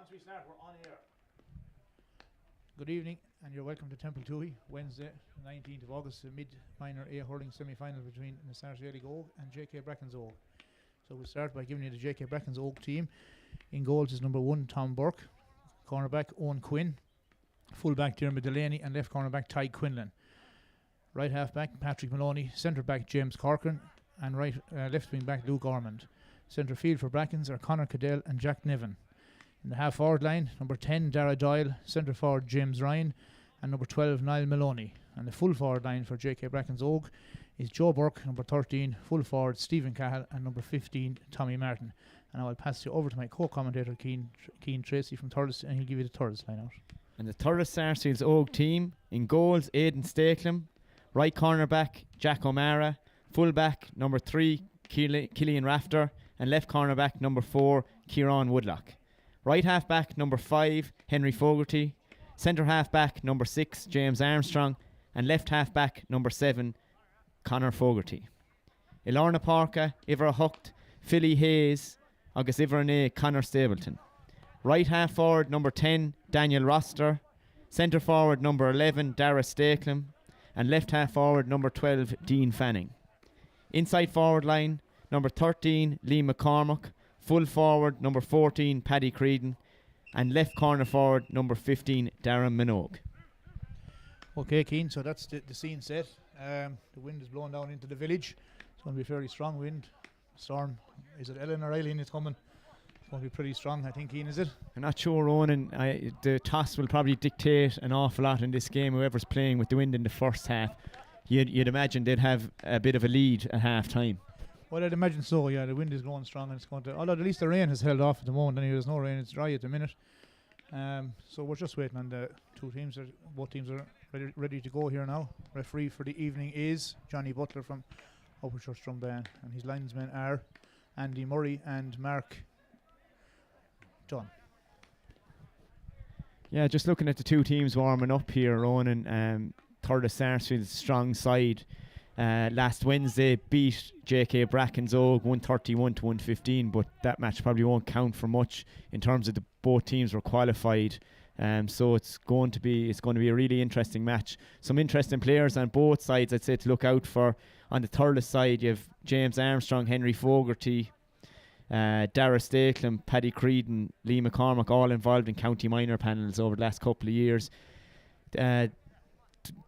Once we start, we're on air. Good evening, and you're welcome to Templetuohy, Wednesday, 19th of August, the mid-minor A hurling semi-final between the Sarsfields Og and JK Brackens Og. So we'll start by giving you the JK Brackens Og team. In goals is number 1, Tom Burke, cornerback Owen Quinn, fullback Dermot Delaney, and left cornerback Ty Quinlan. Right half-back Patrick Maloney, centre-back James Corcoran, and left wing-back Luke Ormond. Centre field for Brackens are Conor Cadell and Jack Niven. In the half-forward line, number 10, Dara Doyle, centre-forward James Ryan, and number 12, Niall Maloney. And the full-forward line for JK Brackens Og is Joe Burke, number 13, full-forward Stephen Cahill, and number 15, Tommy Martin. And I will pass you over to my co-commentator, Keane Tracy from Thurles, and he'll give you the Thurles line out. And the Thurles Sarsfields Og team, in goals, Aidan Stakelum, right cornerback, Jack O'Mara, full-back, number 3, Killian Rafter, and left cornerback, number 4, Kieran Woodlock. Right half-back, number 5, Henry Fogarty. Centre half-back, number 6, James Armstrong. And left half-back, number 7, Conor Fogarty. Ilorna Parka, Ivra Hucht, Philly Hayes, August Iverne, Conor Stapleton. Right half-forward, number 10, Daniel Roster. Centre forward, number 11, Dara Stakelum. And left half-forward, number 12, Dean Fanning. Inside forward line, number 13, Lee McCormack. Full forward, number 14, Paddy Creedon. And left corner forward, number 15, Darren Minogue. Okay, Keane, so that's the scene set. The wind is blowing down into the village. It's going to be a fairly strong wind. Storm, is it Ellen or Eileen is coming? It's going to be pretty strong, I think, Keane, is it? I'm not sure, Ronan. The toss will probably dictate an awful lot in this game. Whoever's playing with the wind in the first half, you'd imagine they'd have a bit of a lead at half time. Well, I'd imagine so, yeah. The wind is going strong and it's going to... Although at least the rain has held off at the moment. Anyway, there's no rain. It's dry at the minute. So we're just waiting on the two teams. Both teams are ready to go here now. Referee for the evening is Johnny Butler from Upper Church Drumban. And his linesmen are Andy Murray and Mark Dunn. Yeah, just looking at the two teams warming up here, Ronan. Thurles Sarsfields strong side. Last Wednesday beat JK Brackens Og 131 to 115, but that match probably won't count for much in terms of both teams were qualified. So it's going to be a really interesting match. Some interesting players on both sides, I'd say, to look out for. On the Thurles side, you have James Armstrong, Henry Fogarty, Dara Stakelum, Paddy Creedon, Lee McCormack, all involved in county minor panels over the last couple of years.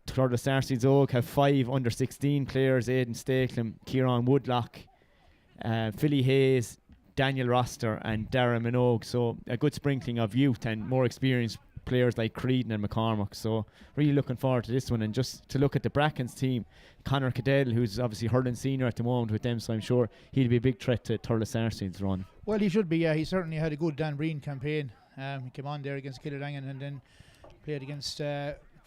Thurles Sarsfields Og have 5 under-16 players: Aidan Stakelum, Kieran Woodlock, Philly Hayes, Daniel Roster and Darren Minogue. So a good sprinkling of youth and more experienced players like Creedon and McCormack. So really looking forward to this one. And just to look at the Brackens team, Conor Cadell, who's obviously hurling senior at the moment with them, so I'm sure he'll be a big threat to Thurles Sarsfields' run. Well, he should be, yeah. He certainly had a good Dan Breen campaign. He came on there against Killarney and then played against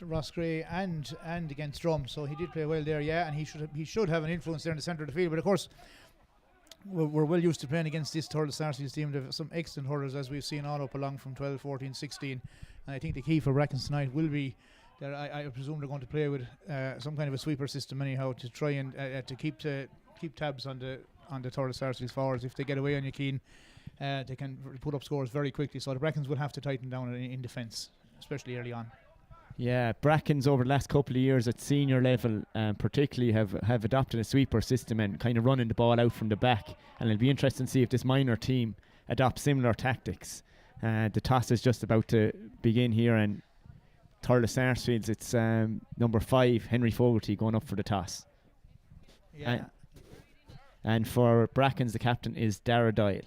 Ross Gray and against Drum, so he did play well there, yeah, and he should have an influence there in the centre of the field. But of course, we're well used to playing against this Thurles Sarsfields team. They have some excellent hurlers, as we've seen all up along from 12, 14, 16, and I think the key for Brackens tonight will be that I presume they're going to play with some kind of a sweeper system anyhow to try and to keep tabs on the Thurles Sarsfields forwards. If they get away on you, Keane, they can put up scores very quickly, so the Brackens will have to tighten down in defence, especially early on. Yeah, Brackens over the last couple of years at senior level particularly have adopted a sweeper system and kind of running the ball out from the back, and it'll be interesting to see if this minor team adopts similar tactics. The toss is just about to begin here, and Thurles Sarsfields, it's number 5, Henry Fogarty, going up for the toss. Yeah. And for Brackens, the captain is Dara Doyle.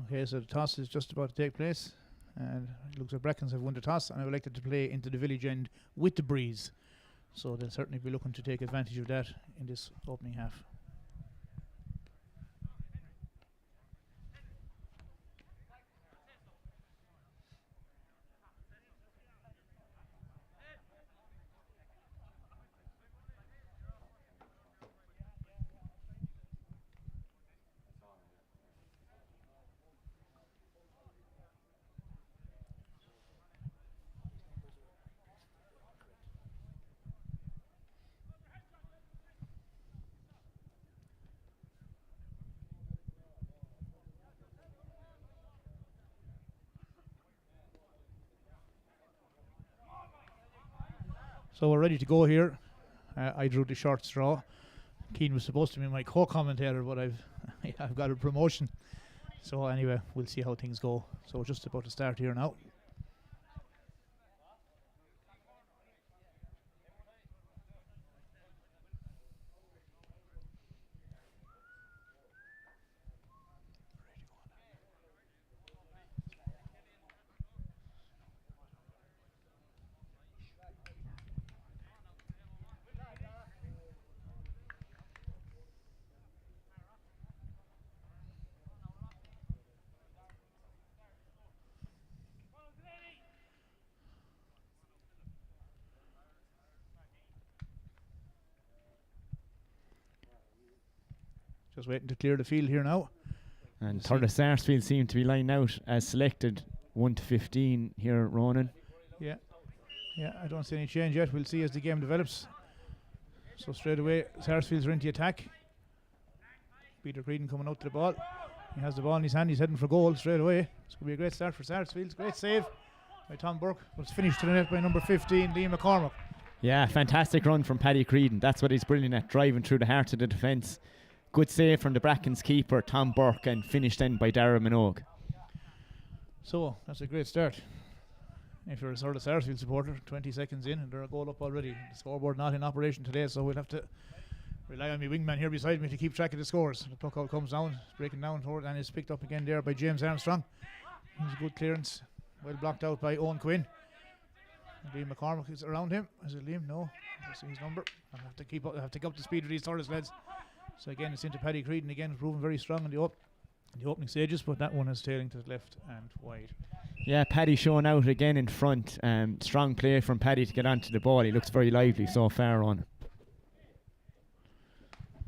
Okay, so the toss is just about to take place, and it looks like Brackens have won the toss and have elected to play into the village end with the breeze. So they'll certainly be looking to take advantage of that in this opening half. So we're ready to go here. I drew the short straw. Keane was supposed to be my co-commentator, but I've got a promotion. So anyway, we'll see how things go. So just about to start here now. Just waiting to clear the field here now. And Thurles Sarsfields seem to be lining out as selected 1 to 15 here, Ronan. Yeah, I don't see any change yet. We'll see as the game develops. So straight away, Sarsfields are into the attack. Peter Creedon coming out to the ball. He has the ball in his hand. He's heading for goal straight away. It's going to be a great start for Sarsfields. Great save by Tom Burke. But it's finished to the net by number 15, Liam McCormack. Yeah, fantastic run from Paddy Creedon. That's what he's brilliant at, driving through the heart of the defence. Good save from the Brackens keeper, Tom Burke, and finished then by Darragh Minogue. So, that's a great start. If you're a sort of Sarsfield supporter, 20 seconds in and they're a goal up already. The scoreboard not in operation today, so we'll have to rely on my wingman here beside me to keep track of the scores. The puck out comes down, it's breaking down toward, and is picked up again there by James Armstrong. It was a good clearance, well blocked out by Owen Quinn. And Liam McCormack is around him. Is it Liam? No. I see his number. I have to keep up the speed of these Thurles lads. So again, it's into Paddy Creedon again, proving very strong in the opening stages, but that one is tailing to the left and wide. Yeah, Paddy showing out again in front. Strong play from Paddy to get onto the ball. He looks very lively so far on.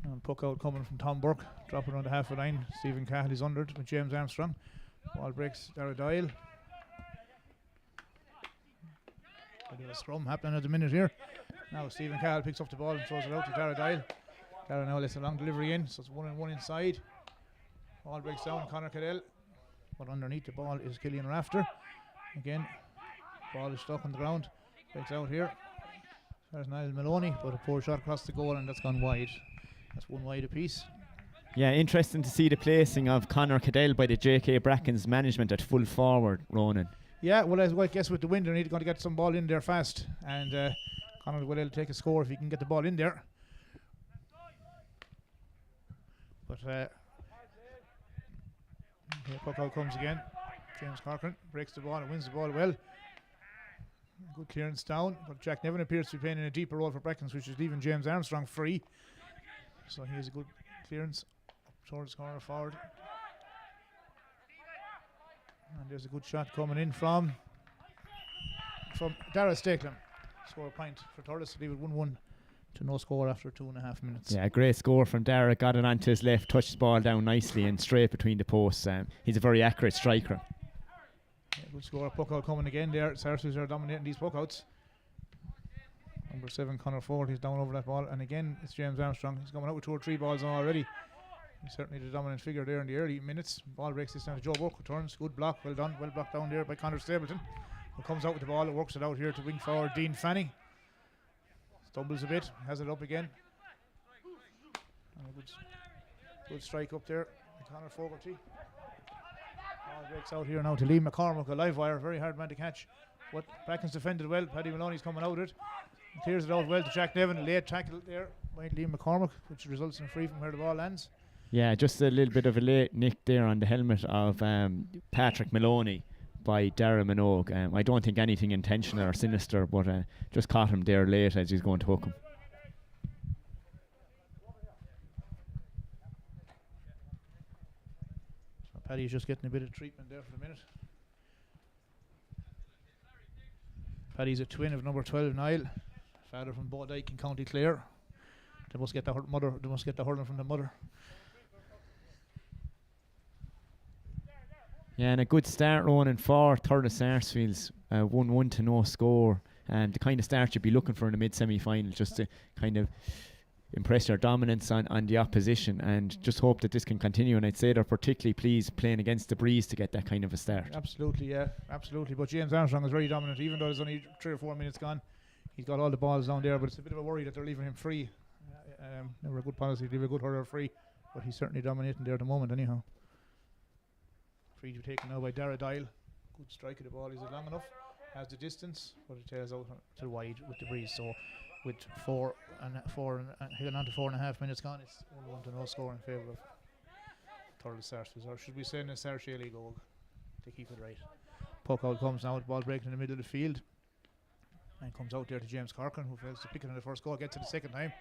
And puck out coming from Tom Burke, dropping around the half a line. Stephen Cahill is under it with James Armstrong. Ball breaks Darragh Doyle. A bit of a scrum happening at the minute here. Now Stephen Cahill picks up the ball and throws it out to Darragh Doyle. Darragh now lets a long delivery in, so it's 1-on-1 inside. Ball breaks down, Conor Cadell. But underneath the ball is Killian Rafter. Again, ball is stuck on the ground. Breaks out here. There's Niall Maloney, but a poor shot across the goal, and that's gone wide. That's one wide apiece. Yeah, interesting to see the placing of Conor Cadell by the JK Brackens management at full forward, Ronan. Yeah, well, I guess with the wind, they're going to get some ball in there fast. And Conor will able to take a score if he can get the ball in there. But here puck out comes again. James Corcoran breaks the ball and wins the ball well. Good clearance down, but Jack Nevin appears to be playing in a deeper role for Brackens, which is leaving James Armstrong free. So here's a good clearance up towards corner forward. And there's a good shot coming in from Darragh Stakelum. Score a point for Thurles to leave it 1-1 to no score after 2.5 minutes. Yeah, great score from Darragh. Got it onto his left, touched the ball down nicely and straight between the posts. He's a very accurate striker. Yeah, good score. Puck out coming again there. Sarsfields are dominating these puck outs. Number 7, Conor Ford, he's down over that ball. And again, it's James Armstrong. He's coming out with 2 or 3 balls on already. He's certainly the dominant figure there in the early minutes. Ball breaks this down to Joe Burke. Returns. Good block. Well done. Well blocked down there by Conor Stapleton. Who comes out with the ball. It works it out here to wing forward Dean Fanning. Stumbles a bit. Has it up again. And a good strike up there by Conor Fogarty. Ball breaks out here now to Liam McCormack. A live wire. Very hard man to catch. But Brackens defended well. Paddy Maloney's coming out of it. Clears it out well to Jack Nevin. Late tackle there by Liam McCormack, which results in a free from where the ball lands. Yeah, just a little bit of a late nick there on the helmet of Patrick Maloney by Darragh Minogue. I don't think anything intentional or sinister, but just caught him there late as he's going to hook him. So Paddy's just getting a bit of treatment there for the minute. Paddy's a twin of number 12, Niall. Father from Bodyke in County Clare. They must get the hurling from the mother. Yeah, and a good start running for Thurles Sarsfields. 1-1 to no score. And the kind of start you'd be looking for in a mid-semi-final, just to kind of impress your dominance on the opposition, and just hope that this can continue. And I'd say they're particularly pleased playing against the breeze to get that kind of a start. Absolutely, yeah, absolutely. But James Armstrong is very dominant, even though there's only 3 or 4 minutes gone. He's got all the balls down there, but it's a bit of a worry that they're leaving him free. Never a good policy to leave a good hurler free, but he's certainly dominating there at the moment anyhow. Free to be taken now by Dara Dial. Good strike of the ball. Is it long enough? Has the distance, but it tails out to the wide with the breeze. So with heading on to 4.5 minutes gone, it's 1-0 score in favour of Thurles Sarsfields, or should we say in the Sarsfields goal to keep it right. Puck out comes now, ball breaking in the middle of the field, and comes out there to James Corcoran, who fails to pick it in the first goal, gets it the second time.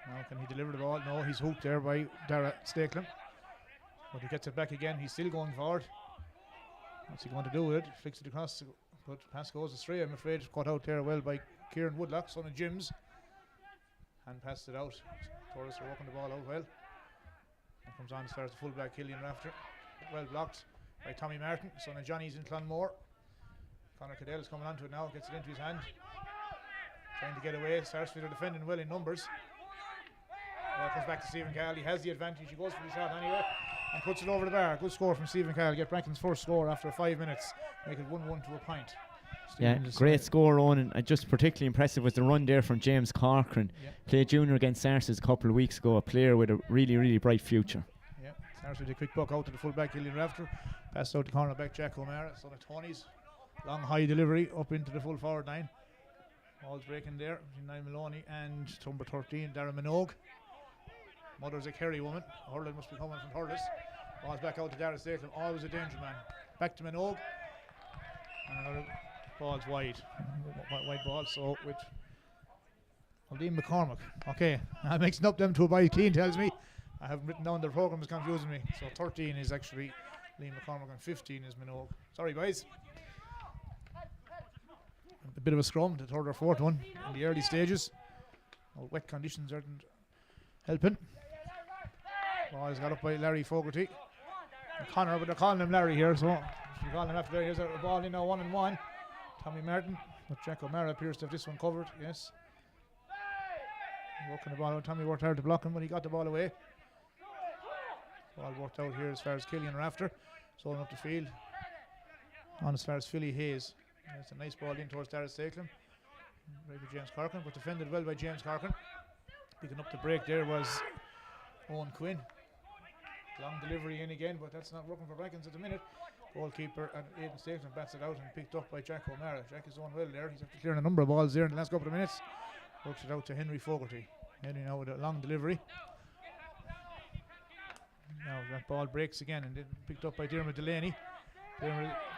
Now can he deliver the ball? No, he's hooked there by Dara Stakelum, but he gets it back again. He's still going forward. What's he going to do with it? Flicks it across, but pass goes astray, I'm afraid. Caught out there well by Kieran Woodlock, son of Jim's, and passed it out. Thurles are working the ball out well. And comes on as far as the fullback Killian Rafter, well blocked by Tommy Martin, son of Johnny's in Clonmore. Conor Cadell is coming onto it now, gets it into his hand, trying to get away. Sarsfield are defending well in numbers. Ball comes back to Stephen Kyle. He has the advantage. He goes for the shot anyway and puts it over the bar. Good score from Stephen Kyle. Get Brackens' first score after 5 minutes. Make it 1-1 to a point. Yeah, great score, Ronan. Just particularly impressive was the run there from James Corcoran. Played junior against Sarsfields a couple of weeks ago. A player with a really, really bright future. Yeah, Sarsfields a quick buck out to the fullback Killian Rafter. Passed out to cornerback Jack O'Mara, son of Tony's. Long high delivery up into the full forward line. Ball's breaking there between Niall Maloney and number 13, Darren Minogue. Mother's a Kerry woman. Hurling must be coming from Thurles. Ball's back out to Darren Stakelum. Always a danger man. Back to Minogue. And another ball's wide. Wide ball. So with Liam McCormack. Okay. I'm mixing up them two by Keane tells me. I haven't written down their programme, is confusing me. So 13 is actually Liam McCormack and 15 is Minogue. Sorry boys. A bit of a scrum, the third or fourth one in the early stages. Wet conditions aren't helping. Ball is got up by Larry Fogarty. And Connor, but they're calling him Larry here, so if you call him after there, here's a ball in now 1-1. Tommy Martin, but Jack O'Mara appears to have this one covered, yes. Working the ball out, Tommy worked hard to block him, but he got the ball away. Ball worked out here as far as Killian Rafter, sold up the field. On as far as Philly Hayes. It's a nice ball in towards Darren Stakelum. Very good James Corcoran, but defended well by James Corcoran. Picking up the break there was Owen Quinn. Long delivery in again, but that's not working for Brackens at the minute. Goalkeeper and Aidan Stakelum bats it out and picked up by Jack O'Mara. Jack is doing well there. He's after clearing a number of balls there in the last couple of minutes. Works it out to Henry Fogarty. Henry now with a long delivery. Now that ball breaks again and then picked up by Dermot Delaney.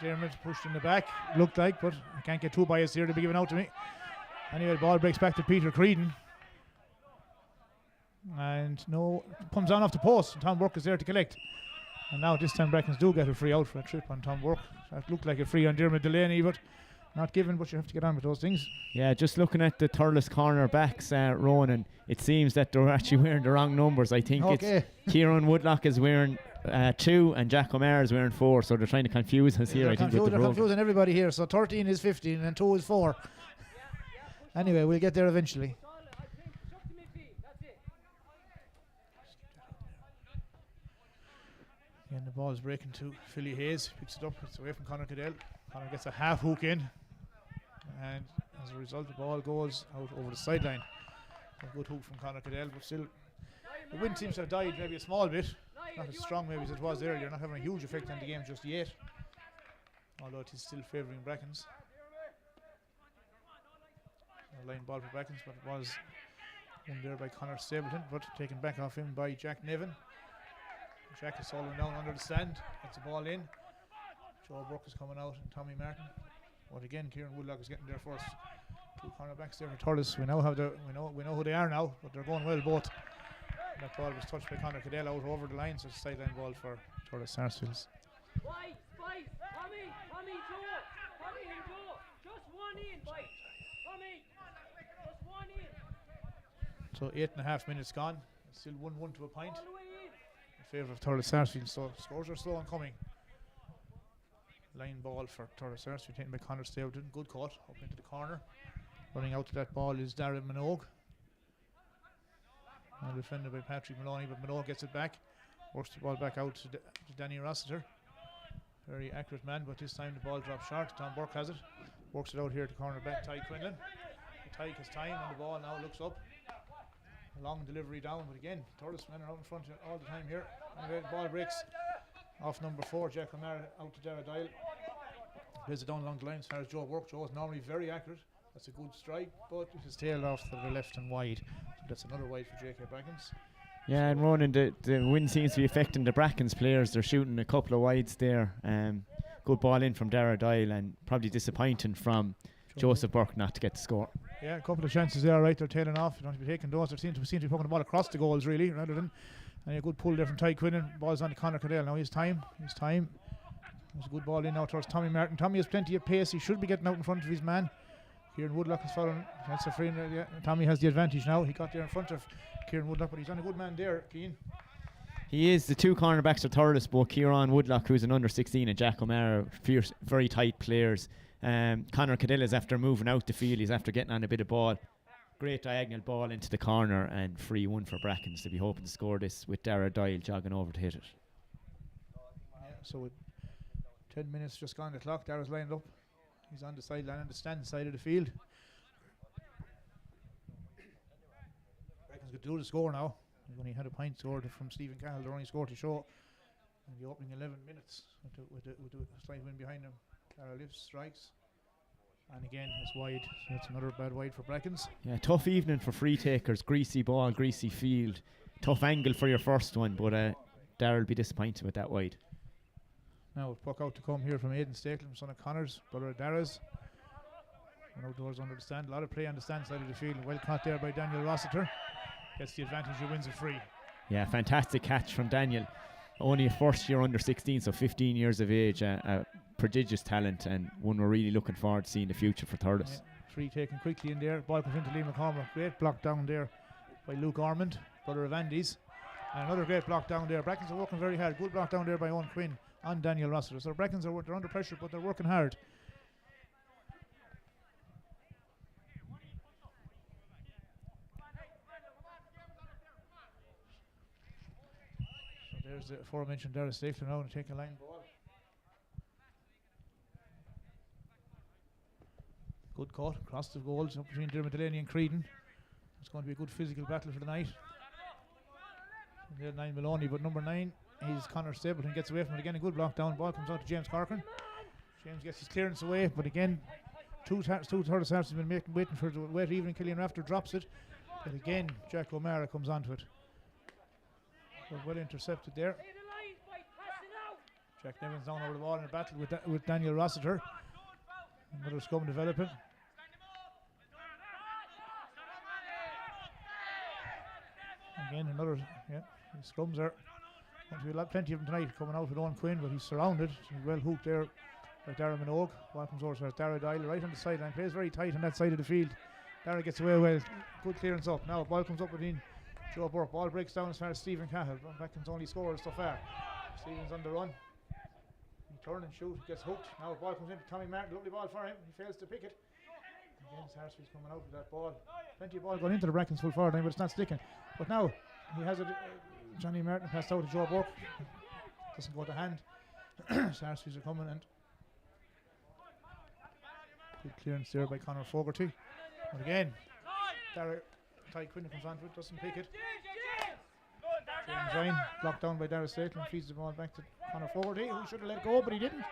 Dermot pushed in the back, looked like, but I can't get too biased here to be given out to me. Anyway, the ball breaks back to Peter Creedon. And no, comes on off the post, and Tom Burke is there to collect. And now this time Brackens do get a free out for a trip on Tom Burke. That looked like a free on Dermot Delaney, but not given, but you have to get on with those things. Yeah, just looking at the Thurles corner backs, Ronan, it seems that they're actually wearing the wrong numbers. I think it's Kieran Woodlock is wearing 2 and Jack O'Mara is wearing 4, so they're trying to confuse us here. I think they're confusing everybody here. So 13 is 15 and 2 is 4. Anyway, we'll get there eventually. And the ball is breaking to Philly Hayes. Picks it up. It's away from Conor Cadell. Conor gets a half hook in, and as a result, the ball goes out over the sideline. A good hook from Conor Cadell, but still, the wind seems to have died maybe a small bit. Not as strong maybe as it was earlier. Not having a huge effect on the game just yet, although it is still favouring Brackens. A line ball for Brackens, but it was won there by Conor Stapleton, but taken back off him by Jack Nevin. Jack is falling down under the stand. Gets the ball in. Joe Burke is coming out and Tommy Martin. But again, Kieran Woodlock is getting there first. 2 cornerbacks there for Thurles. We know who they are now, but they're going well both. That ball was touched by Conor Cadell out over the line, so it's a sideline ball for Thurles Sarsfields. So 8.5 minutes gone. It's still 1-1 to a point in favour of Thurles Sarsfields. So scores are slow and coming. Line ball for Thurles Sarsfields taken by Conor Stapleton. Good cut up into the corner. Running out to that ball is Darren Minogue. Now defended by Patrick Maloney, but Minogue gets it back. Works the ball back out to Danny Rossiter. Very accurate man, but this time the ball drops short. Tom Burke has it. Works it out here to corner back Ty Quinlan. Ty has time on the ball now, looks up. A long delivery down, but again, Thurles men are out in front all the time here. And the ball breaks off number 4, Jack O'Mara, out to Dara Dial. Plays it down along the line as far as Joe works. Joe is normally very accurate. That's a good strike, but it is tailed off to the left and wide. So that's another wide for JK Brackens. Yeah, and Ronan, the wind seems to be affecting the Brackens players. They're shooting a couple of wides there. Good ball in from Dara Dial, and probably disappointing from Joseph Burke not to get the score. Yeah, a couple of chances there, right? They're tailing off. You don't have to be taking those. They seem to be poking the ball across the goals, really, rather than. And a good pull there from Ty Quinlan. Ball's on to Conor Cadell. Now he's time. There's a good ball in now towards Tommy Martin. Tommy has plenty of pace. He should be getting out in front of his man. Kieran Woodlock is following. That's a free. Yeah. Tommy has the advantage now. He got there in front of Kieran Woodlock, but he's on a good man there, Keane. He is. The two cornerbacks are Thurles, both Kieran Woodlock, who's an under 16, and Jack O'Mara, fierce, very tight players. Conor Cadell is after moving out the field. He's after getting on a bit of ball. Great diagonal ball into the corner, and free one for Brackens to be hoping to score this with Dara Dial jogging over to hit it. Yeah, so with 10 minutes just gone the clock, Dara's lined up. He's on the sideline on the stand side of the field. Brackens could do the score now. When he had a point scored from Stephen Cahill, they're only scored to show in the opening 11 minutes with the slight win behind him. Dara lifts, strikes, and again it's wide, so it's another bad wide for Brackens. Yeah, tough evening for free takers. Greasy ball, greasy field. Tough angle for your first one, but Dara will be disappointed with that wide. Now a puck out to come here from Aidan Stakelum, son of Connors, brother of Dara's. One outdoors under the stand, a lot of play on the stand side of the field. Well caught there by Daniel Rossiter. Gets the advantage, who wins it free. Yeah, fantastic catch from Daniel. Only a first year under 16, so 15 years of age. A prodigious talent, and one we're really looking forward to seeing the future for Thurles. Yeah, free taken quickly in there. Ball comes into Liam McCormack. Great block down there by Luke Ormond, brother of Andy's. And another great block down there. Brackens are working very hard. Good block down there by Owen Quinn on Daniel Rossiter. So Brackens are they're under pressure, but they're working hard. So there's the aforementioned Dara Stakelum now to take a line ball. Good cut across the goals up between Dermot Delaney and Creedon. It's going to be a good physical battle for the night. And there's 9 Maloney, but number 9 is Connor Stapleton, gets away from it again. A good block down. Ball comes out to James Corcoran. James gets his clearance away, but again, two Thurles Sarsfields have been waiting for the wet evening. Killian Rafter drops it, but again, Jack O'Mara comes onto it. But well intercepted there. Jack Nevins down over the ball in a battle with Daniel Rossiter. Another scrum developing. Again, another, yeah, the scrums are going to be plenty of them tonight coming out with Owen Quinn, but he's surrounded. He's well hooked there by Dara Minogue. Ball comes over to Dara Dial right on the sideline, plays very tight on that side of the field. Dara gets away well, good clearance up. Now ball comes up within Joe Burke. Ball breaks down as far as Stephen Cahill. Brackens only scored so far. Stephen's on the run. He turns and shoots, gets hooked. Now the ball comes in to Tommy Martin, lovely ball for him. He fails to pick it. Again, Sarsfields coming out with that ball. Plenty of ball going into the Brackens full forward line, but it's not sticking. But now he has it. Johnny Martin passed out to Joe Burke. Doesn't go to hand. Sarsfields are coming, and good clearance there by Conor Fogarty. But again, Ty Quinn comes onto it, doesn't pick it. James Ryan blocked down by Dara Stakelum, feeds the ball back to Conor Fogarty, who should have let go, but he didn't.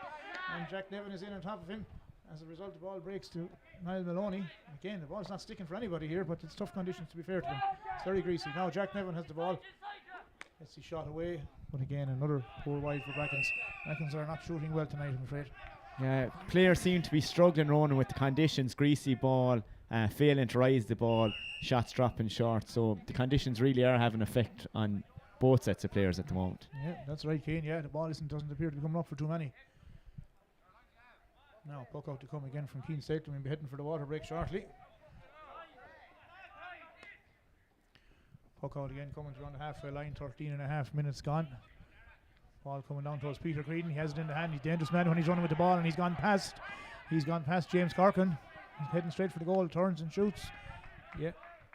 And Jack Nevin is in on top of him. As a result, the ball breaks to Niall Maloney. Again, the ball's not sticking for anybody here, but it's tough conditions to be fair to them. It's very greasy. Now Jack Nevin has the ball. Gets the shot away. But again, another poor wide for Brackens. Brackens are not shooting well tonight, I'm afraid. Yeah, players seem to be struggling, Ronan, with the conditions. Greasy ball, failing to rise the ball, shots dropping short. So the conditions really are having an effect on both sets of players at the moment. Yeah, that's right, Keane. Yeah, the ball doesn't appear to be coming up for too many. Now puck out to come again from Keane Stakelum. We'll be heading for the water break shortly. Puck out again coming to around the halfway line. 13.5 minutes gone. Ball coming down towards Peter Creedon. He has it in the hand. He's a dangerous man when he's running with the ball, and he's gone past James Corcoran. He's heading straight for the goal. Turns and shoots. Yeah,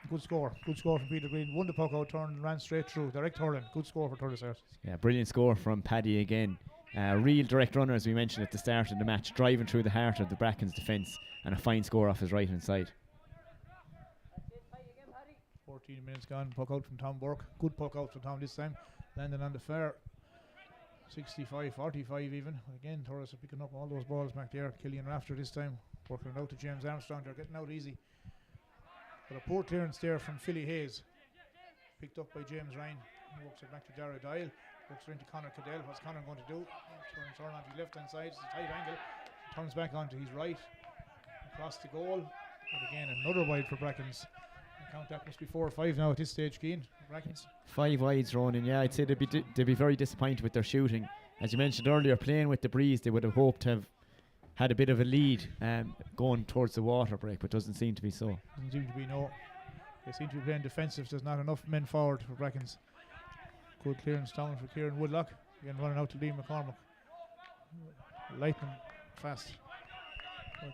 good score. Good score from Peter Creedon. Won the puck out, turned and ran straight through. Direct hurling. Good score for Thurles Sarsfields. Yeah, brilliant score from Paddy again. Real direct runner, as we mentioned at the start of the match, driving through the heart of the Brackens defence, and a fine score off his right hand side. 14 minutes gone. Puck out from Tom Burke. Good puck out from Tom this time. Landing on the fair. 65-45 even. Again, Thurles are picking up all those balls back there. Killian Rafter this time. Working it out to James Armstrong. They're getting out easy. But a poor clearance there from Philly Hayes. Picked up by James Ryan. He works it back to Dara Dial. Works it into Conor Cadell. What's Conor going to do? Turn onto the left hand side. It's a tight angle. Turns back onto his right. Across the goal. But again, another wide for Brackens. I count that must be 4 or 5 now at this stage, Keane. Brackens. 5 wides, Ronan. Yeah, I'd say they'd be very disappointed with their shooting. As you mentioned earlier, playing with the breeze, they would have hoped to have had a bit of a lead going towards the water break, but doesn't seem to be so. Doesn't seem to be, no. They seem to be playing defensive. There's not enough men forward for Brackens. Good clearance down for Kieran Woodlock. Again, running out to Liam McCormick. Lightning fast. But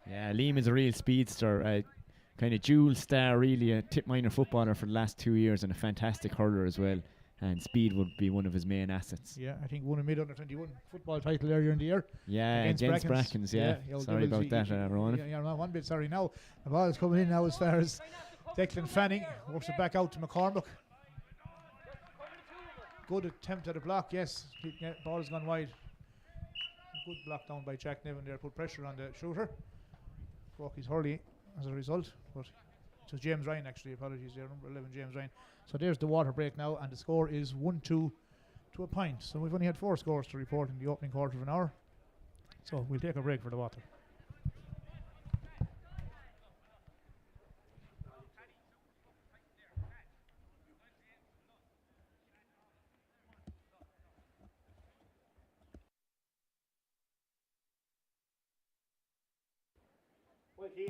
yeah, Liam is a real speedster. Kind of dual star, really, a Tipp minor footballer for the last 2 years, and a fantastic hurler as well. And speed would be one of his main assets. Yeah, I think won a mid-under-21 football title earlier in the year. Yeah, against Brackens, yeah. Sorry about that, Ronan. Yeah, not one bit sorry now. The ball is coming in now as far as Declan Fanning. Works it back out to McCormick. Good attempt at a block, yes. Ball has gone wide. Good block down by Jack Nevin there. Put pressure on the shooter. Broke his hurley as a result. But it was James Ryan, actually. Apologies there. Number 11, James Ryan. So there's the water break now, and the score is 1-2 to a point. So we've only had 4 scores to report in the opening quarter of an hour. So we'll take a break for the water.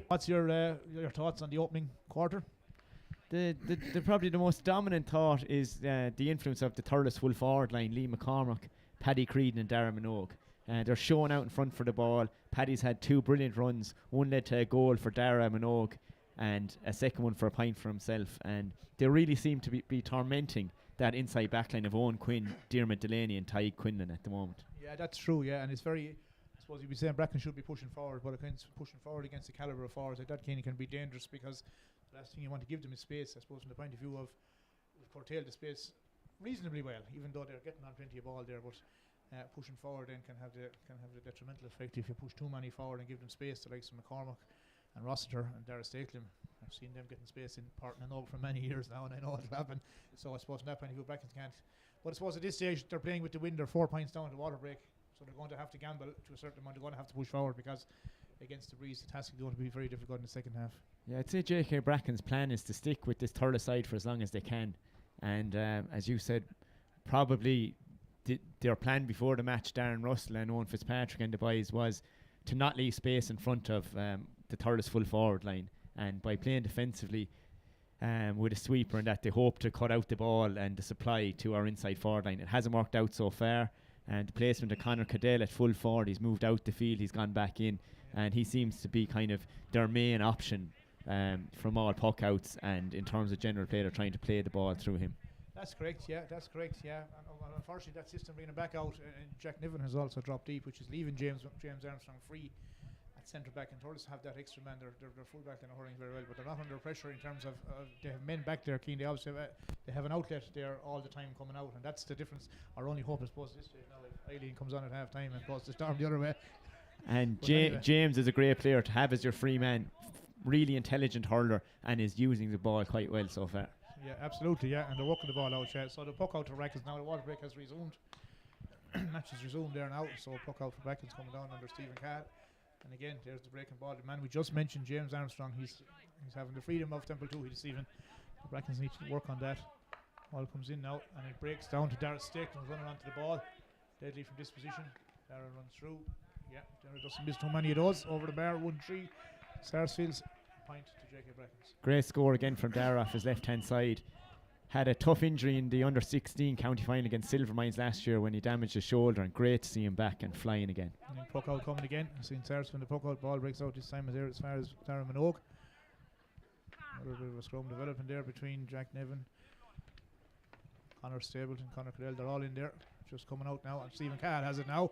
What's your thoughts on the opening quarter? The probably the most dominant thought is the influence of the Thurles full forward line, Lee McCormick, Paddy Creedon and Darren Minogue. They're showing out in front for the ball. Paddy's had 2 brilliant runs. One led to a goal for Darren Minogue and a second one for a point for himself. And they really seem to be tormenting that inside backline of Owen Quinn, Diarmuid Delaney and Ty Quinlan at the moment. Yeah, that's true, yeah. And it's very, I suppose you'd be saying Bracken should be pushing forward, but against pushing forward against the calibre of forwards like that can be dangerous, because the last thing you want to give them is space, I suppose, from the point of view of we've curtailed the space reasonably well, even though they're getting on plenty of ball there, but pushing forward then can have the detrimental effect if you push too many forward and give them space to likes of McCormick and Rossiter and Dara Stakelum. I've seen them getting space in Parton and Oak for many years now, and I know it'll happen. So I suppose from that point of view, Brackens can't. But I suppose at this stage they're playing with the wind. They're 4 points down at the water break, so they're going to have to gamble to a certain amount. They're going to have to push forward, because against the breeze, the task is going to be very difficult in the second half. Yeah, I'd say J.K. Bracken's plan is to stick with this Thurles side for as long as they can. And as you said, probably their plan before the match, Darren Russell and Owen Fitzpatrick and the boys, was to not leave space in front of the Thurles full forward line. And by playing defensively with a sweeper and that, they hope to cut out the ball and the supply to our inside forward line. It hasn't worked out so far. And the placement of Conor Cadell at full forward, he's moved out the field, he's gone back in. And he seems to be kind of their main option from all puck outs, and in terms of general play, they're trying to play the ball through him. That's correct, yeah, that's correct, yeah. And unfortunately, that system bringing back out, and Jack Niven has also dropped deep, which is leaving James Armstrong free at centre back, and Thurles have that extra man. Their full back line are hurling very well, but they're not under pressure in terms of they have men back there keen. They obviously they have an outlet there all the time coming out, and that's the difference. Our only hope, I suppose, this stage now, if Eileen comes on at half time and goes to storm the other way. And James is a great player to have as your free man. Really intelligent hurler, and is using the ball quite well so far. Yeah, absolutely, yeah, and they're working the ball out, yeah. So the puck out to Brackens now. The water break has resumed. Match has resumed there now, so puck out for Brackens coming down under Stephen Catt. And again, there's the breaking ball. The man we just mentioned, James Armstrong, he's having the freedom of Templetuohy this evening. Brackens need to work on that. Ball comes in now, and it breaks down to Dara Stakelum, running onto the ball. Deadly from this position. Dara runs through. Yeah, Dara doesn't miss too many of those. Over the bar, 1-3. Sarsfields, point to J.K. Brackens. Great score again from Dara off his left hand side. Had a tough injury in the under 16 county final against Silvermines last year when he damaged his shoulder, and great to see him back and flying again. And then puck out coming again. I've seen Sarsfield when the puck out ball breaks out this time there as far as Darren Minogue. Another bit of a scrum developing there between Jack Nevin, Conor Stapleton, Conor Cadell. They're all in there. just coming out now, and Stephen Cahill has it now.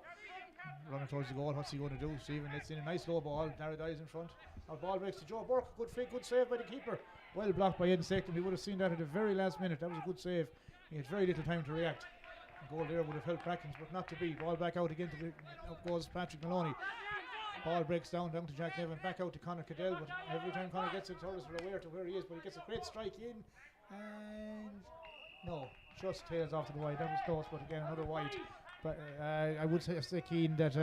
Running towards the goal. What's he going to do? Stephen lets in a nice low ball. Dara dies in front. Our ball breaks to Joe Burke. Good flick, good save by the keeper. Well blocked by Ed Sexton. He would have seen that at the very last minute. That was a good save. He had very little time to react. The goal there would have helped Brackens, but not to be. Ball back out again to the up goes Patrick Maloney. Ball breaks down to Jack Nevin. Back out to Conor Cadell, but every time Conor gets it, Thurles are aware to where he is, but he gets a great strike in, and no, just tails off to the wide. That was close, but again another wide. But I would say, Keane, that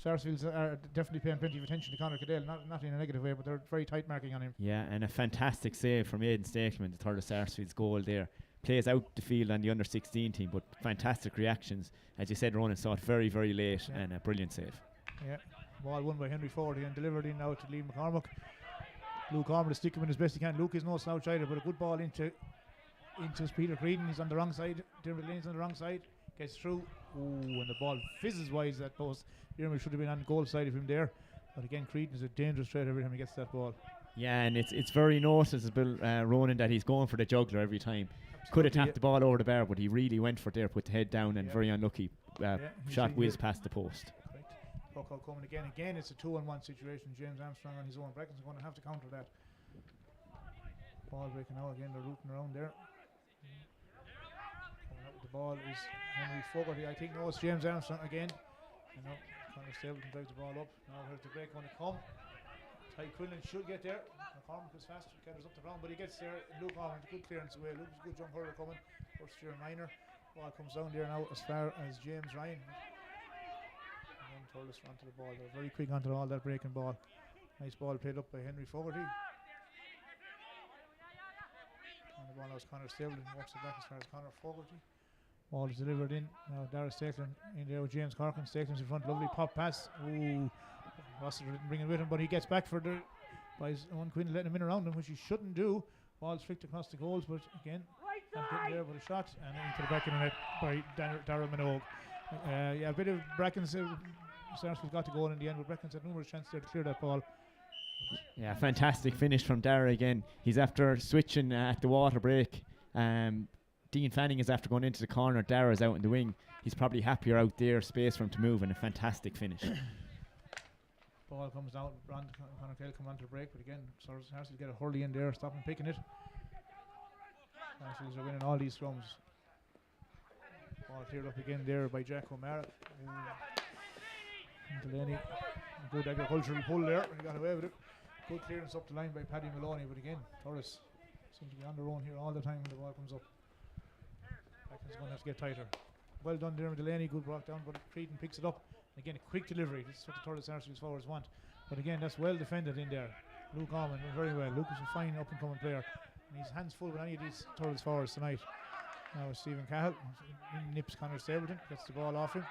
Sarsfields are definitely paying plenty of attention to Conor Cadell, not in a negative way, but they're very tight marking on him. Yeah, and a fantastic save from Aidan Stakelman, the Thurles Sarsfields goal there. Plays out the field on the under 16 team, but fantastic reactions. As you said, Ronan saw it very, very late, and a brilliant save. Yeah, ball won by Henry Fogarty and delivered in now to Liam McCormack. Luke Ormer to stick him in as best he can. Luke is no slouch either, but a good ball into Peter Creedon. He's on the wrong side. Dermot Lane's on the wrong side. Gets through. Ooh, and the ball fizzes wide that post. Dermot should have been on the goal side of him there. But again, Creedon is a dangerous threat every time he gets that ball. Yeah, and it's very noticeable, Ronan, that he's going for the juggler every time. Could have tapped the ball over the bar, but he really went for it there, put the head down, and very unlucky. Shot whizzed past the post. Puck out coming again. Again, it's a 2-on-1 situation. James Armstrong on his own. Brackens are going to have to counter that. Ball breaking out again. They're rooting around there. Coming out with the ball is Henry Fogarty. I think no, it's James Armstrong again. You know, Conor Stapleton drives the ball up. Now here's the break going to come. Ty Quinlan should get there. McCormack is faster, gathers up the ground, but he gets there. Luke Ormer, good clearance away. Luke's a good jump hurler coming. First year minor. Ball comes down there now as far as James Ryan. And then Thurles onto the ball. They're very quick onto all that breaking ball. Nice ball played up by Henry Fogarty. And the ball now is Conor Stapleton. Walks it back as far as Conor Fogarty. Ball is delivered in. Now Dara Stakelin in there with James Corkin. Stakelin's in front. Lovely pop pass. Ooh. Rossiter didn't bring it with him, but he gets back for the by his own Quinn, letting him in around him, which he shouldn't do. Ball's flicked across the goals, but again, not getting there with a shot and into the back of the net by Darrell Minogue. Yeah, a bit of Brackens. Sarsfields got to go in the end, but Brackens had numerous chances there to clear that ball. Yeah, fantastic finish from Dara again. He's after switching at the water break. Dean Fanning is after going into the corner. Dara's out in the wing. He's probably happier out there, space for him to move, and a fantastic finish. Ball comes down, Conor Cale come on to the break, but again, Sarsfields get a hurley in there, stop him picking it. Sarsfields are winning all these scrums. Ball cleared up again there by Jack O'Mara. Delaney, good agricultural pull there, he got away with it. Good clearance up the line by Paddy Maloney, but again, Thurles seem to be on their own here all the time when the ball comes up. Brackens going to have to get tighter. Well done there, Delaney, good brought down, but Creedon picks it up. Again, a quick delivery. This is what the Thurles Sarsfields forwards want. But again, that's well defended in there. Luke Orman went very well. Luke is a fine up-and-coming player. And he's hands full with any of these Thurles forwards tonight. Now Stephen Cahill nips Conor Stapleton, gets the ball off him.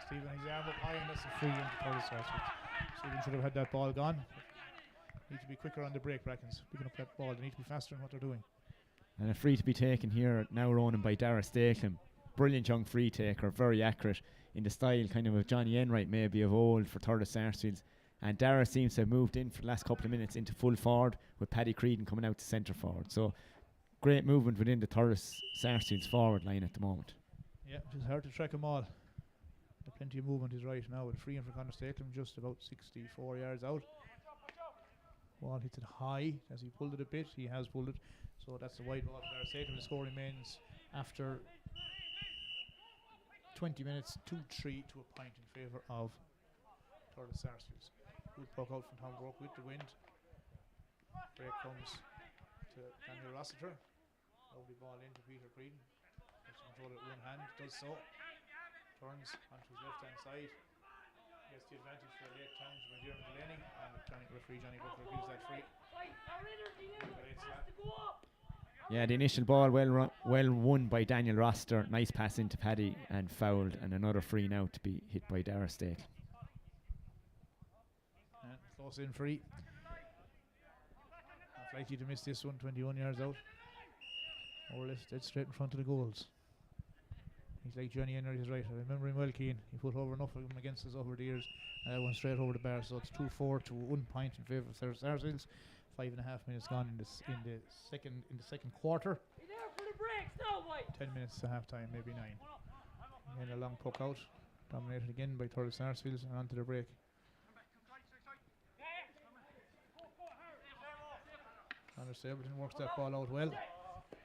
Stephen has his arm up high, and that's a free into Thurles Sarsfields. Stephen should have had that ball gone. Need to be quicker on the break, Brackens. Picking up that ball. They need to be faster in what they're doing. And a free to be taken here now, Ronan, by Dara Stakelin. Brilliant young free taker, very accurate in the style kind of Johnny Enright maybe of old for Thurles Sarsfields. And Dara seems to have moved in for the last couple of minutes into full forward with Paddy Creedon coming out to centre forward. So great movement within the Thurles Sarsfields forward line at the moment. Yeah, it's hard to track them all. Plenty of movement is right now with a free in for Conor Stakelin, just about 64 yards out. Ball hits it high as he pulled it a bit. He has pulled it. So that's the wide ball for Dara Stakelin. The score remains after 20 minutes, 2-3 to a point in favour of Thurles Sarsfields. Good puck out from Tom Brook with the wind. Break comes to Daniel Rossiter. Lovely ball into Peter Creedon. Has to control it with one hand, does so. Turns onto his left hand side. Gets the advantage for a late challenge by Dermot Delaney. And referee Johnny Booker gives that free. Yeah, the initial ball well won by Daniel Roster. Nice pass into Paddy and fouled, and another free now to be hit by Dara Stakelin. Close in free. Not likely to miss this one, 21 yards out. More or less dead straight in front of the goals. He's like Johnny Enright is right. I remember him well, Keane. He put over enough of them against us over the years. Went straight over the bar, so it's 2-4 to 1 point in favour of Thurles Sarsfields. 5.5 minutes gone in the second quarter. 10 minutes to half time, maybe 9. And a long puck out. Dominated again by Thurles Sarsfields and onto the break. Anders Stapleton works that ball out well.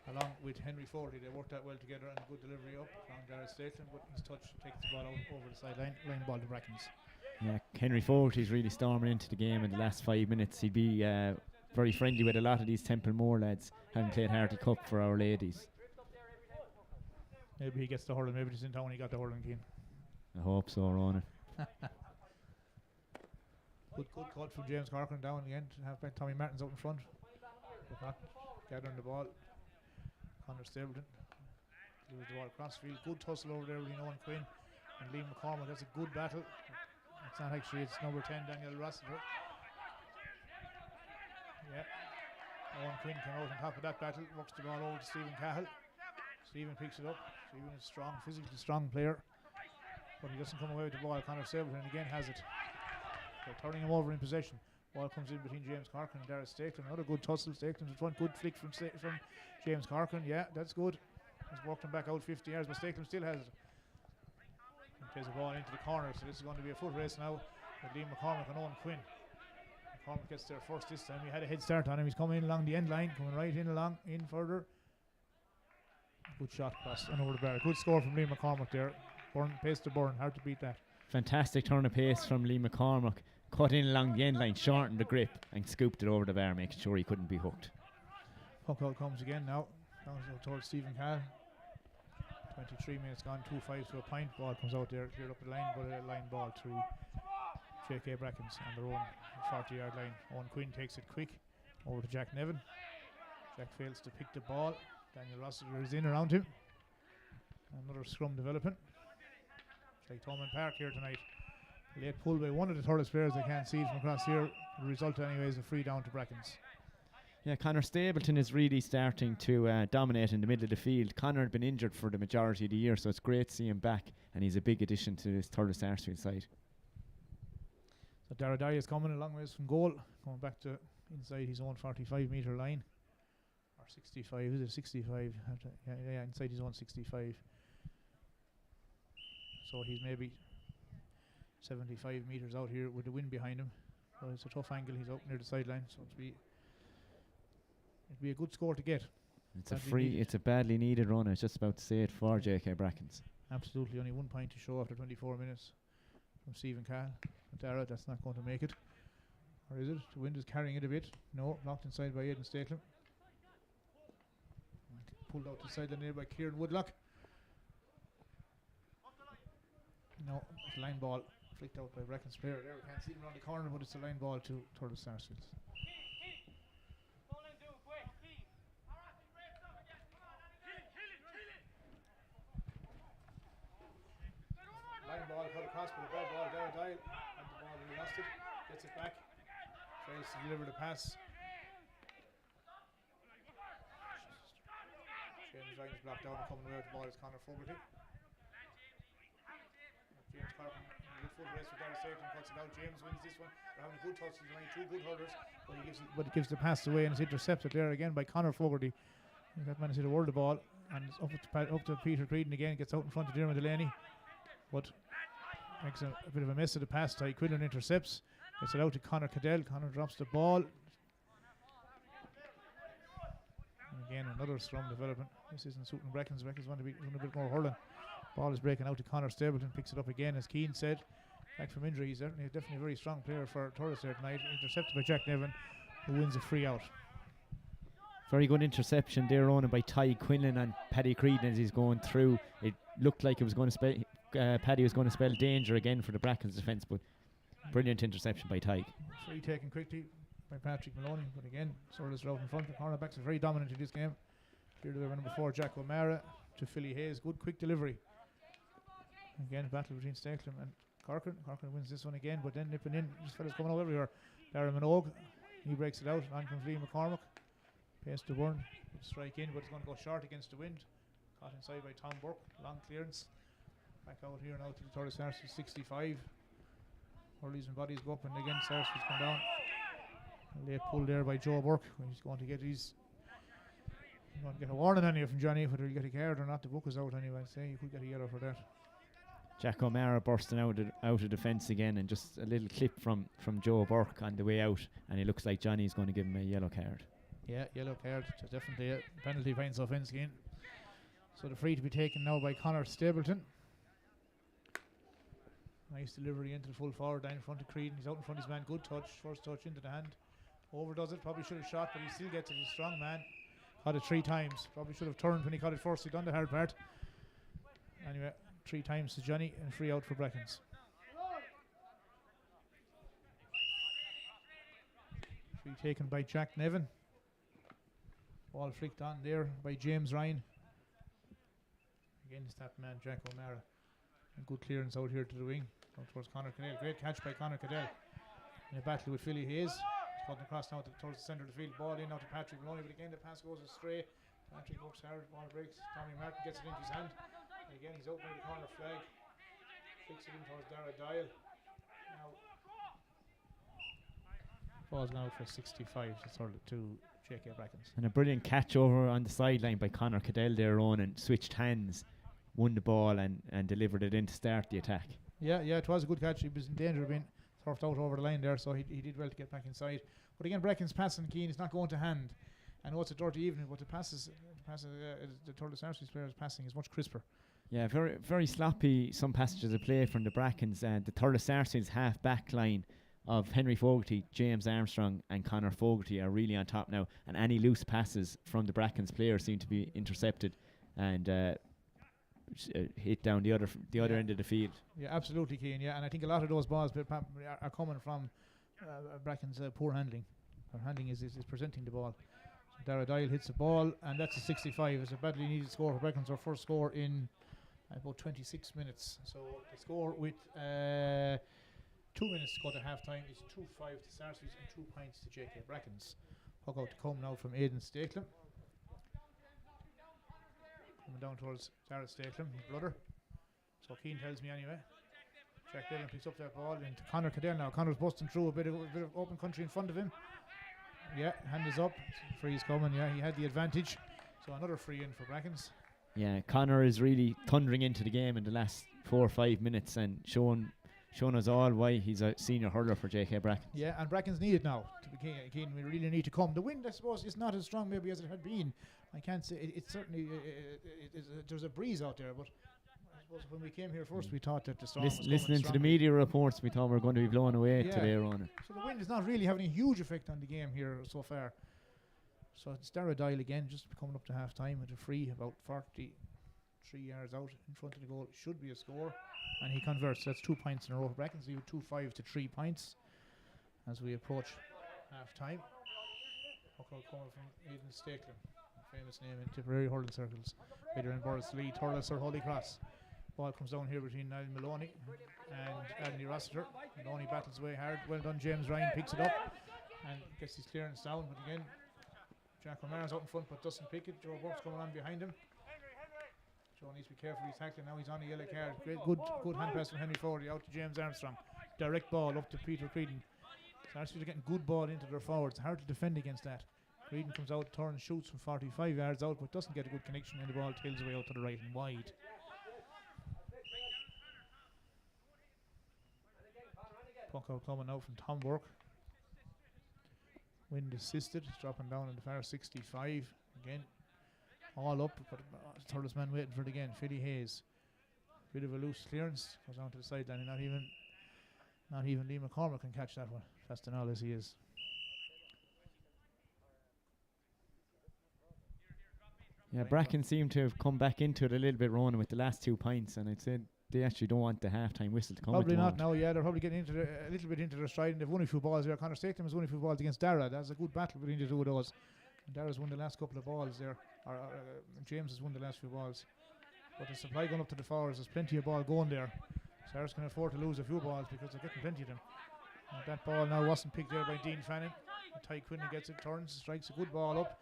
Along with Henry Foley, they worked that well together and a good delivery up from Gareth Stapleton, but his touch takes the ball out over the sideline. Line ball to Brackens. Yeah, Henry Foley's really storming into the game in the last 5 minutes. He'd be very friendly with a lot of these Templemoor lads, having played Harty Cup for Our Ladies. Maybe he gets the hurling. Maybe he's in town. He got the hurling keen. I hope so, Ronan. Good cut from James Corcoran down again to have back Tommy Martins out in front, but not gathering the ball. Connor Stapleton delivers the ball across field. Good tussle over there with Owen Quinn and Liam McCormack. That's a good battle. It's not actually. It's number 10 Daniel Rossiter. Yeah. Owen Quinn came out on top of that battle. Works the ball over to Stephen Cahill. Stephen picks it up. Stephen is strong, physically strong player, but he doesn't come away with the ball. Connor Stapleton again has it. They're turning him over in possession. Ball comes in between James Corcoran and Gareth Stapleton. Another good tussle. Stapleton's in front. Good flick from James Corcoran. Yeah, that's good. He's worked him back out 50 yards, but Stapleton still has it. He plays the ball into the corner, so this is going to be a foot race now with Liam McCormack and Owen Quinn. McCormack gets there first this time. He had a head start on him. He's coming in along the end line, coming right in along, in further. Good shot across and over the bar. Good score from Liam McCormack there. Pace to burn. Hard to beat that. Fantastic turn of pace from Lee McCormack. Cut in along the end line, shortened the grip and scooped it over the bar, making sure he couldn't be hooked. Puck out comes again now. Down towards Stephen Cahill. 23 minutes gone, 2-5 to a point. Ball comes out there, cleared up the line, but a line ball to J.K. Brackens on their own 40-yard line. Owen Quinn takes it quick over to Jack Nevin. Jack fails to pick the ball. Daniel Rossiter is in around him. Another scrum development. It's like Thomond Park here tonight. Late pull by one of the Thurles players. I can't see it from across here. The result anyway is a free down to Brackens. Yeah, Connor Stapleton is really starting to dominate in the middle of the field. Connor had been injured for the majority of the year, so it's great to see him back, and he's a big addition to this Thurles Sarsfields side. So Daradai is coming a long ways from goal, going back to inside his own 45-metre line. Or 65, is it 65? Yeah, inside his own 65. So he's maybe 75 metres out here with the wind behind him. So it's a tough angle. He's out near the sideline, so it'd be a good score to get. It's a badly needed run. I was just about to say it for J.K. Brackens. Absolutely, only 1 point to show after 24 minutes from Stephen Cahill. Dara, that's not going to make it. Or is it? The wind is carrying it a bit. No, blocked inside by Aidan Statelam. Pulled out the sideline there by Kieran Woodlock. No, it's a line ball flicked out by Brackens player there. We can't see him around the corner, but it's a line ball to Thurles Sarsfields. Line ball cut across, but a bad ball there, dial, and the ball he lost it, gets it back, tries to deliver the pass. James Ryan's blocked down and coming away with the ball is Conor Fogarty. James Corcoran, good full race with Darrell Stapleton, cuts it out. James wins this one. They're having a good touch, there's only two good hurlers, but he gives the pass away and it's intercepted there again by Conor Fogarty. That man has hit a word the ball and it's up to Peter Creedon again, gets out in front of Dermot Delaney. But makes a bit of a mess of the pass. Ty Quillen intercepts. Gets it out to Conor Cadell. Conor drops the ball. And again, another scrum development. This isn't suiting Brackens. Brackens want to be doing a bit more hurling. Ball is breaking out to Conor Stapleton. Picks it up again, as Keane said. Back from injury. He's definitely a very strong player for Thurles there tonight. Intercepted by Jack Nevin, who wins a free out. Very good interception there, Ronan, by Ty Quinlan and Paddy Creedon as he's going through. It looked like it was going to spell Paddy was going to spell danger again for the Brackens defence, but brilliant interception by Ty. Free taken quickly by Patrick Maloney, but again, Thurles are out in front. The cornerbacks are very dominant in this game. Here they were number 4, Jack O'Mara to Philly Hayes. Good quick delivery. Again, battle between Stapleton and Corcoran. Corcoran wins this one again, but then nipping in. This fella's coming out everywhere. Darren Minogue, he breaks it out. On comes Liam McCormack. Pace to burn. Strike in, but it's going to go short against the wind. Caught inside by Tom Burke. Long clearance. Back out here now to the Thurles Sarsfields 65. Hurleys and bodies go up, and again Sarsfields come down. A late pull there by Joe Burke. He's going to get a warning anyway from Johnny, whether he'll get a card or not. The book is out anyway. Say you could get a yellow for that. Jack O'Mara bursting out of defence again, and just a little clip from Joe Burke on the way out, and it looks like Johnny's going to give him a yellow card. Yeah, yellow card. So definitely a penalty finds offence again. So the free to be taken now by Conor Stapleton. Nice delivery into the full forward down in front of Creedon. He's out in front of his man. Good touch. First touch into the hand. Overdoes it. Probably should have shot, but he still gets it. He's a strong man. Caught it 3 times. Probably should have turned when he caught it first. He done the hard part. Anyway, 3 times to Johnny and free out for Brackens. Free taken by Jack Nevin. Ball flicked on there by James Ryan. Against that man, Jack O'Mara. And good clearance out here to the wing. Out towards Conor Cadell. Great catch by Conor Cadell. In a battle with Philly Hayes. He's cutting across now towards the centre of the field. Ball in now to Patrick Maloney. But again, the pass goes astray. Patrick works hard. Ball breaks. Tommy Martin gets it into his hand. And again, he's out by the corner flag. Flicks it in towards Dara Dial. Now, ball's now for 65 to J.K. Brackens. And a brilliant catch over on the sideline by Conor Cadell there on, and switched hands, won the ball and delivered it in to start the attack. Yeah, it was a good catch. He was in danger of being turfed out over the line there, so he did well to get back inside. But again, Brackens passing keen. It's not going to hand. I know it's a dirty evening, but the passes the Thurles Sarsfields players passing is much crisper. Yeah, very very sloppy some passages of play from the Brackens, and the Thurles Sarsfields half back line of Henry Fogarty, James Armstrong and Conor Fogarty are really on top now, and any loose passes from the Brackens players seem to be intercepted and hit down the other end of the field. Yeah, absolutely, Keane. Yeah, and I think a lot of those balls are coming from Brackens' poor handling. Their handling is presenting the ball. So Dara Dial hits the ball, and that's a 65. It's a badly needed score for Brackens, our first score in about 26 minutes. So the score with 2 minutes to go to half time is 2-5 to Sarsfields and 2 points to J.K. Brackens. Puck out to come now from Aidan Stakelum. Coming down towards Jared Stakelum, his brother. So Keane tells me anyway. Jack Dillon picks up that ball into Conor Cadell now. Conor's busting through a bit of open country in front of him. Yeah, hand is up. Free's coming, yeah, he had the advantage. So another free in for Brackens. Yeah, Conor is really thundering into the game in the last 4 or 5 minutes and showing us all why he's a senior hurler for J.K. Brackens. Yeah, and Brackens need it now to be keen. We really need to come. The wind, I suppose, is not as strong maybe as it had been. I can't say it's certainly there's a breeze out there, but I suppose when we came here first, we thought that the storm was listening to the media reports, we thought we were going to be blown away today, Ronan. So the wind is not really having a huge effect on the game here so far. So it's Dara Dial again, just coming up to half time with a free about 43 yards out in front of the goal. Should be a score. And he converts. That's 2 points in a row for Brackens. He 2-5 to 3 points as we approach half time. Coming from Aidan Stakelum, famous name in Tipperary hurling circles. Either in Boris Lee, Thurles or Holy Cross. Ball comes down here between Niall Maloney and Andy Rossiter. Maloney battles away hard. Well done, James Ryan picks it up and gets his clearance down. But again, Jack O'Mara's out in front but doesn't pick it. Joe Burke's coming on behind him. Joe needs to be careful, he's tackling now, he's on a yellow card. Great, good hand pass from Henry Fogarty out to James Armstrong. Direct ball up to Peter Creedon. Sarsfields are getting good ball into their forwards, hard to defend against that. Creedon comes out, turns, shoots from 45 yards out, but doesn't get a good connection, and the ball tails away out to the right and wide. Puck out coming now from Tom Burke. Wind assisted, dropping down in the far 65 again. All up, but Thurles man waiting for it again. Philly Hayes, bit of a loose clearance, goes down to the sideline, and not even Lee McCormick can catch that one, fast and all as he is. Yeah, Bracken seemed to have come back into it a little bit, Ronan, with the last 2 points, and I'd say they actually don't want the half-time whistle to come. Probably not now, yeah, they're probably getting into a little bit into their stride, and they've won a few balls there. Conor Stakelum has won a few balls against Dara. That's a good battle between the two of those. And Dara's won the last couple of balls there. James has won the last few balls, but the supply going up to the forwards, there's plenty of ball going there. Saris can afford to lose a few balls because they're getting plenty of them. And that ball now wasn't picked there by Dean Fannin. Ty Quinn gets it, turns, strikes a good ball up.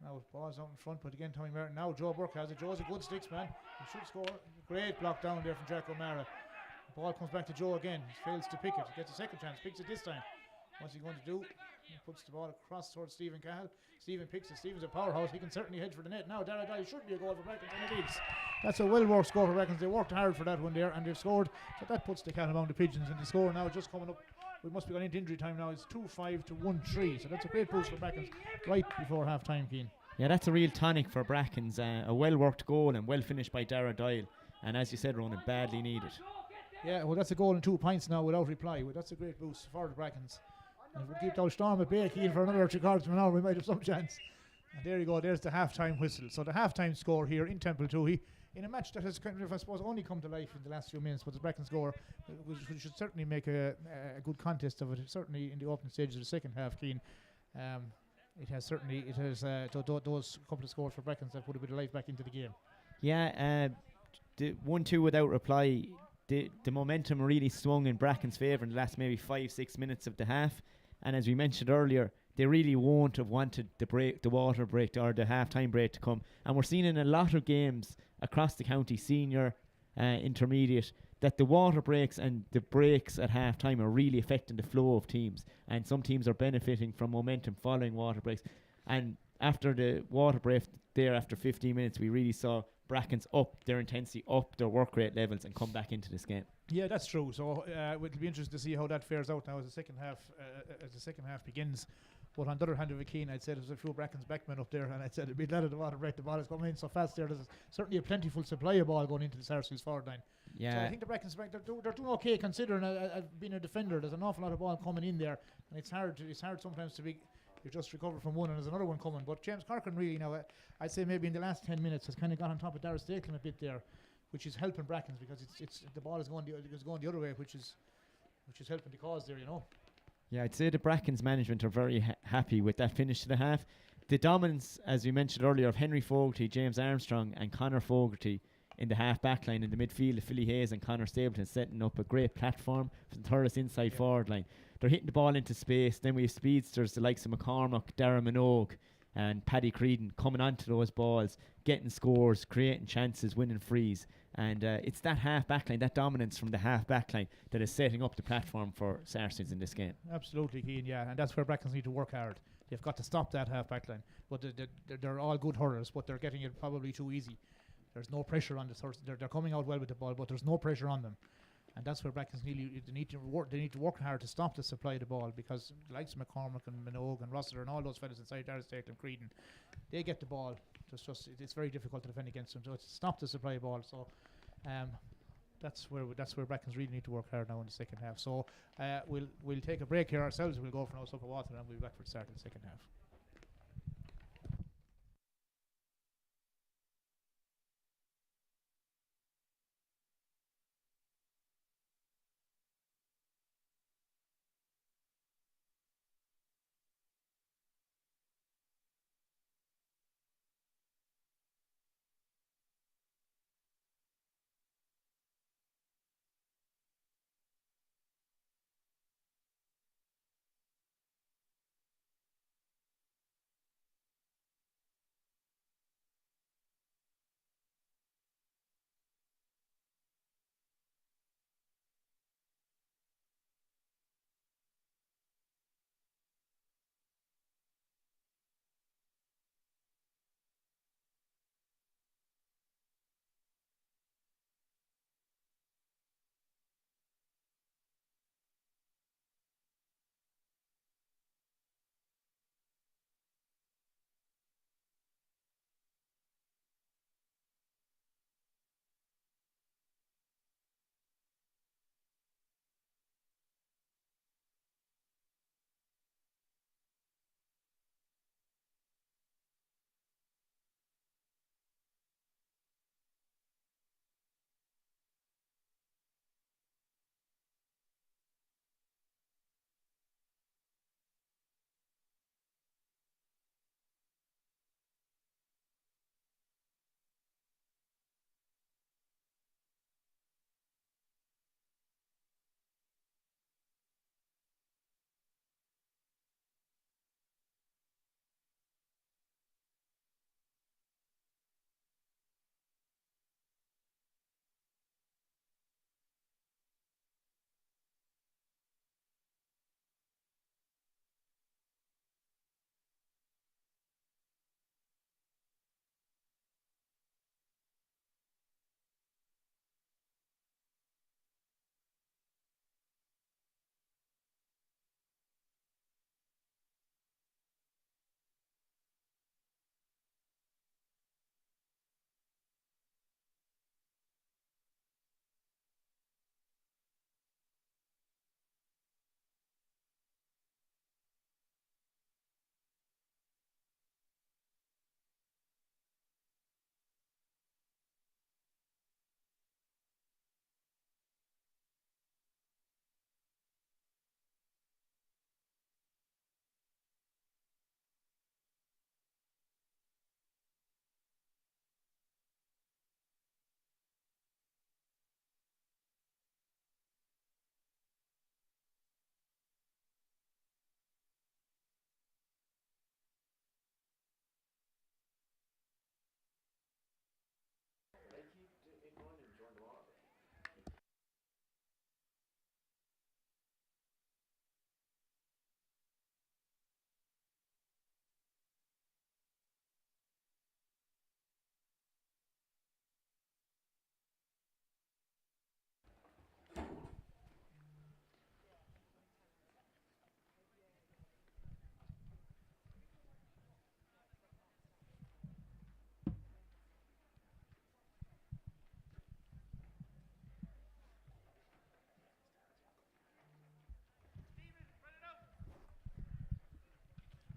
Now ball's out in front, but again Tommy Merton. Now Joe Burke has it. Joe's a good sticks man. He should score. Great block down there from Jack O'Mara. The ball comes back to Joe again. He fails to pick it. He gets a second chance. Picks it this time. What's he going to do? He puts the ball across towards Stephen Cahill. Stephen picks it. Stephen's a powerhouse. He can certainly head for the net. Now Dara Dye should be a goal for Brackens, and it is. That's a well-worked score for Brackens. They worked hard for that one there, and they've scored. So that puts the cat among the pigeons, and the score now just coming up. We must be going into injury time now. It's 2-5 to 1-3. So that's a great boost for Brackens right before half-time, Keane. Yeah, that's a real tonic for Brackens. A well-worked goal and well finished by Dara Doyle. And as you said, Ronan, badly needed. Yeah, well, that's a goal and 2 points now without reply. Well, that's a great boost for the Brackens. And if we keep our storm at bay, Keane, for another 3 quarters of an hour, we might have some chance. And there you go, there's the half-time whistle. So the half-time score here in Templetuohy, in a match that has kind of, I suppose, only come to life in the last few minutes, but the Brackens score, we should certainly make a good contest of it. Certainly in the opening stages of the second half, Keane. Those couple of scores for Brackens that put a bit of life back into the game. Yeah, the 1-2 without reply, the momentum really swung in Brackens' favour in the last maybe 5-6 minutes of the half. And as we mentioned earlier, they really won't have wanted the water break or the half-time break to come. And we're seeing in a lot of games across the county, senior, intermediate, that the water breaks and the breaks at half-time are really affecting the flow of teams. And some teams are benefiting from momentum following water breaks. And after the water break there, after 15 minutes, we really saw Brackens up their intensity, up their work rate levels, and come back into this game. Yeah, that's true. So it'll be interesting to see how that fares out now as the second half begins. But on the other hand of it, Keane, I'd say there's a few Brackens backmen up there, and I'd say there'd be a lot of the water break. The ball is coming in so fast there. There's certainly a plentiful supply of ball going into the Sarsfields forward line. Yeah. So I think the Brackens, they're doing okay considering being a defender. There's an awful lot of ball coming in there, and it's hard sometimes to be. You just recover from one and there's another one coming. But James Corcoran really now, I'd say maybe in the last 10 minutes has kind of got on top of Darragh Stakelum a bit there, which is helping Brackens because it's the ball is going the other way, which is helping the cause there, you know. Yeah, I'd say the Brackens management are very happy with that finish to the half. The dominance, as we mentioned earlier, of Henry Fogarty, James Armstrong and Conor Fogarty in the half back line, in the midfield of Philly Hayes and Conor Stapleton, setting up a great platform for the Thurles inside forward line. They're hitting the ball into space. Then we have speedsters, the likes of McCormack, Darragh Minogue and Paddy Creedon coming onto those balls, getting scores, creating chances, winning frees. And it's that half back line, that dominance from the half back line, that is setting up the platform for Sarsfields in this game. Absolutely, Keane, yeah. And that's where Brackens need to work hard. They've got to stop that half back line. But they're all good hurlers, but they're getting it probably too easy. There's no pressure on the Thurles. They're coming out well with the ball, but there's no pressure on them. And that's where Brackens need to work hard to stop the supply of the ball, because the likes of McCormack and Minogue and Rossiter and all those fellas inside Darragh Stakelum, Creedon, they get the ball. It's very difficult to defend against them. So it's stop the supply of ball. So that's where Brackens really need to work hard now in the second half. So we'll take a break here ourselves. We'll go for no sup of water and we'll be back for the start of the second half.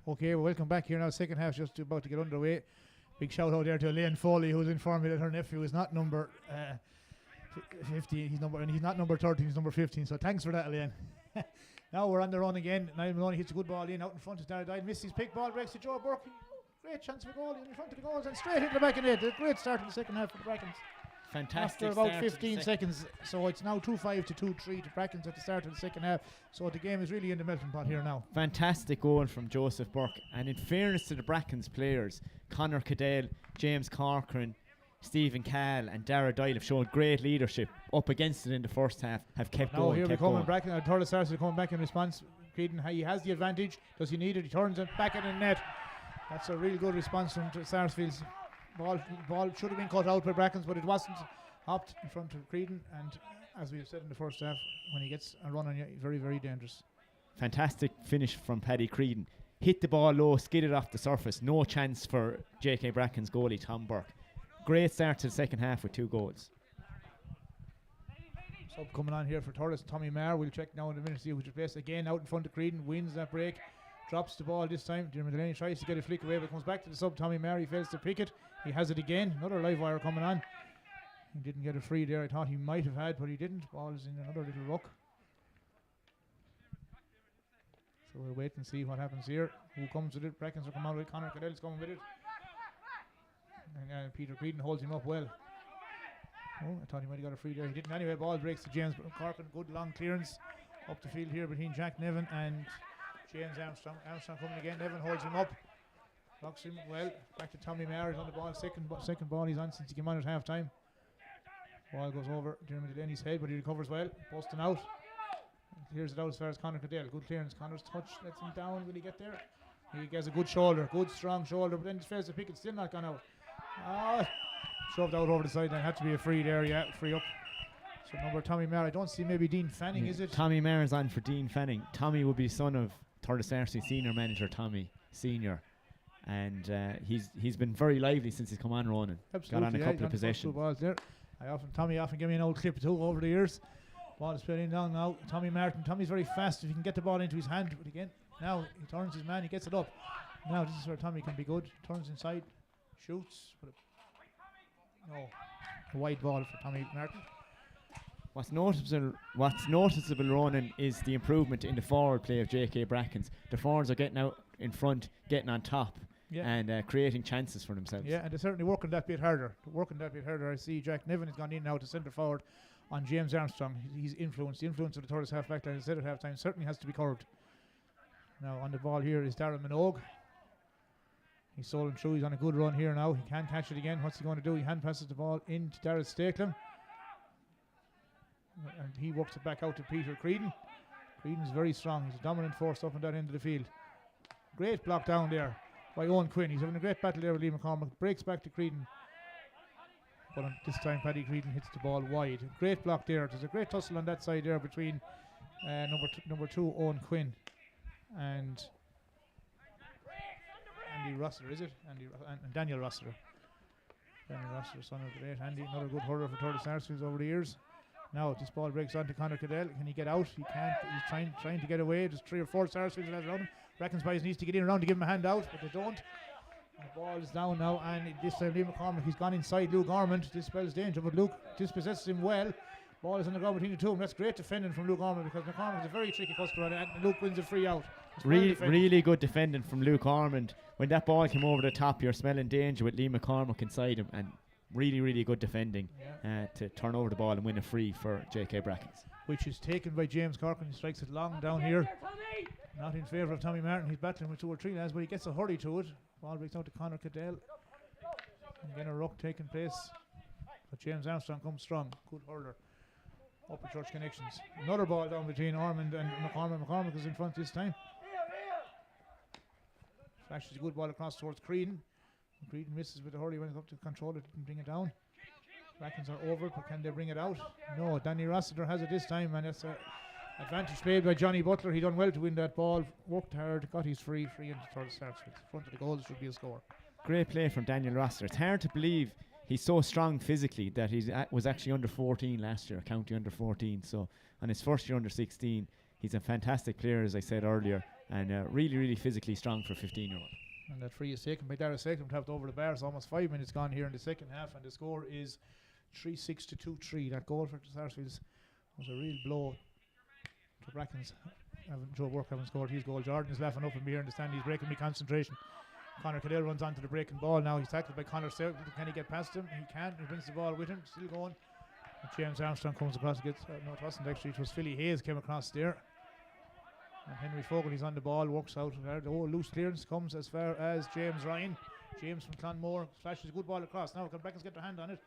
Okay, well, welcome back here now. Second half just about to get underway. Big shout out there to Elaine Foley, who's informed me that her nephew is not number 50. He's not number 13. He's number 15. So thanks for that, Elaine. Now we're on the run again. Niall Maloney hits a good ball in out in front of Dara. Misses his pick, ball breaks to Joe Burke. Great chance for goal in front of the goals and straight into the back of it. A great start in the second half for the Brackens. Fantastic. After about 15 seconds, so it's now 2-5 to 2-3 to Brackens at the start of the second half. So the game is really in the melting pot here now. Fantastic goal from Joseph Burke. And in fairness to the Brackens players, Conor Cadell, James Corcoran, Stephen Cahill and Dara Doyle have shown great leadership up against it in the first half, have kept going. Here we come, and Brackens, Thurles Sarsfields coming back in response. Creedon, he has the advantage. Does he need it? He turns it back in the net. That's a really good response from Sarsfields. Ball should have been cut out by Brackens, but it wasn't. Hopped in front of Creedon, and as we have said in the first half, when he gets a run on you, very, very dangerous. Fantastic finish from Paddy Creedon. Hit the ball low, skidded off the surface. No chance for JK Bracken's goalie, Tom Burke. Great start to the second half with 2 goals. Sub coming on here for Thurles, Tommy Maher. We'll check now in a minute to see which place. Again, out in front of Creedon, wins that break. Drops the ball this time. Dermot Delaney tries to get a flick away, but comes back to the sub. Tommy Maher, he fails to pick it. He has it again. Another live wire coming on. He didn't get a free there. I thought he might have had, but he didn't. Ball is in another little ruck. So we'll wait and see what happens here. Who comes with it? Brackens will come out with it. Conor Cadell's coming with it. And Peter Creedon holds him up well. Oh, I thought he might have got a free there. He didn't anyway. Ball breaks to James Corcoran. Good long clearance up the field here between Jack Nevin and James Armstrong. Armstrong coming again. Nevin holds him up. Blocks him well. Back to Tommy Maher. He's on the ball. Second ball he's on since he came on at half time. Ball goes over Dermot Delaney's head, but he recovers well. Busting out. Clears it out as far as Conor Cadell. Good clearance. Connor's touch lets him down. Will he get there? He gets a good shoulder. Good strong shoulder. But then he fails to pick it. Still not gone out. Shoved out over the side. Then had to be a free there. Yeah, free up. So number Tommy Maher. I don't see maybe Dean Fanning, is it? Tommy Maher is on for Dean Fanning. Tommy will be son of Thurles Sarsfields senior manager Tommy Senior. And he's been very lively since he's come on running. Absolutely. Got on a couple of possessions. Tommy often gave me an old clip too over the years. Ball is playing down now. Tommy Martin. Tommy's very fast if he can get the ball into his hand. But again, now he turns his man, he gets it up. Now this is where Tommy can be good. Turns inside, shoots. A wide ball for Tommy Martin. What's noticeable, Ronan, is the improvement in the forward play of JK Brackens. The forwards are getting out in front, getting on top. Yeah. And creating chances for themselves. Yeah, and they're certainly working that bit harder. I see Jack Nevin has gone in now to centre forward on James Armstrong. The influence of the Thurles half back line instead of half time certainly has to be curbed. Now on the ball here is Darren Minogue. He's stolen through. He's on a good run here now. He can't catch it again. What's he going to do? He hand passes the ball into Darrell Stakelum. And he works it back out to Peter Creedon. Creedon's very strong. He's a dominant force up and that end of the field. Great block down there by Owen Quinn. He's having a great battle there with Lee McCormick. Breaks back to Creedon. But this time Paddy Creedon hits the ball wide. Great block there. There's a great tussle on that side there between number 2 Owen Quinn and Andy Rossiter, is it? And Daniel Rossiter. Daniel Rossiter, son of the late Andy. Another good hurler for Thurles Sarsfields over the years. Now this ball breaks on to Conor Cadell. Can he get out? He can't. He's trying to get away. There's 3 or 4 Sarsfields around him. Brackens boys needs to get in around to give him a hand out, but they don't. And the ball is down now, and this time Liam McCormick, he's gone inside Luke Ormond. This spells danger, but Luke dispossesses him well. Ball is on the ground between the two of them. That's great defending from Luke Ormond, because McCormick is a very tricky customer, and Luke wins a free out. Really good defending from Luke Ormond. When that ball came over the top, you're smelling danger with Lee McCormick inside him, and really good defending to turn over the ball and win a free for JK Brackens. Which is taken by James Corcoran. He strikes it long down here. Not in favour of Tommy Martin. He's battling with 2 or 3 lads, but he gets a hurry to it. Ball breaks out to Conor Cadell. Again, a ruck taking place. But James Armstrong comes strong. Good hurler. Upper Church connections. Another ball down between Ormond and McCormick. McCormick is in front this time. Flashes a good ball across towards Creedon. Creedon misses with the hurry. Went up to control it, didn't bring it down. Brackens are over, but can they bring it out? No, Danny Rossiter has it this time, and it's a advantage played by Johnny Butler. He done well to win that ball, worked hard, got his free into Thurles Sarsfields. Front of the goal, should be a score. Great play from Daniel Rossiter. It's hard to believe he's so strong physically that he was actually under 14 last year, county under 14. So on his first year under 16, he's a fantastic player, as I said earlier, and really, really physically strong for a 15-year-old. And that free is taken by Thurles Sarsfields, tapped over the bar. It's almost 5 minutes gone here in the second half, and the score is 3-6 to 2-3. That goal for Sarsfields was a real blow to Brackens. Joe Burke having scored his goal. Jordan is laughing up at me here in the stand. He's breaking me concentration. Conor Cadell runs onto the breaking ball now. He's tackled by Conor Sarsfields. Can he get past him? He can. He brings the ball with him. Still going. And James Armstrong comes across. No, it wasn't actually. It was Philly Hayes came across there. And Henry Fogarty's on the ball. Works out. The whole loose clearance comes as far as James Ryan. James from Clonmore flashes a good ball across. Now can Brackens get their hand on it?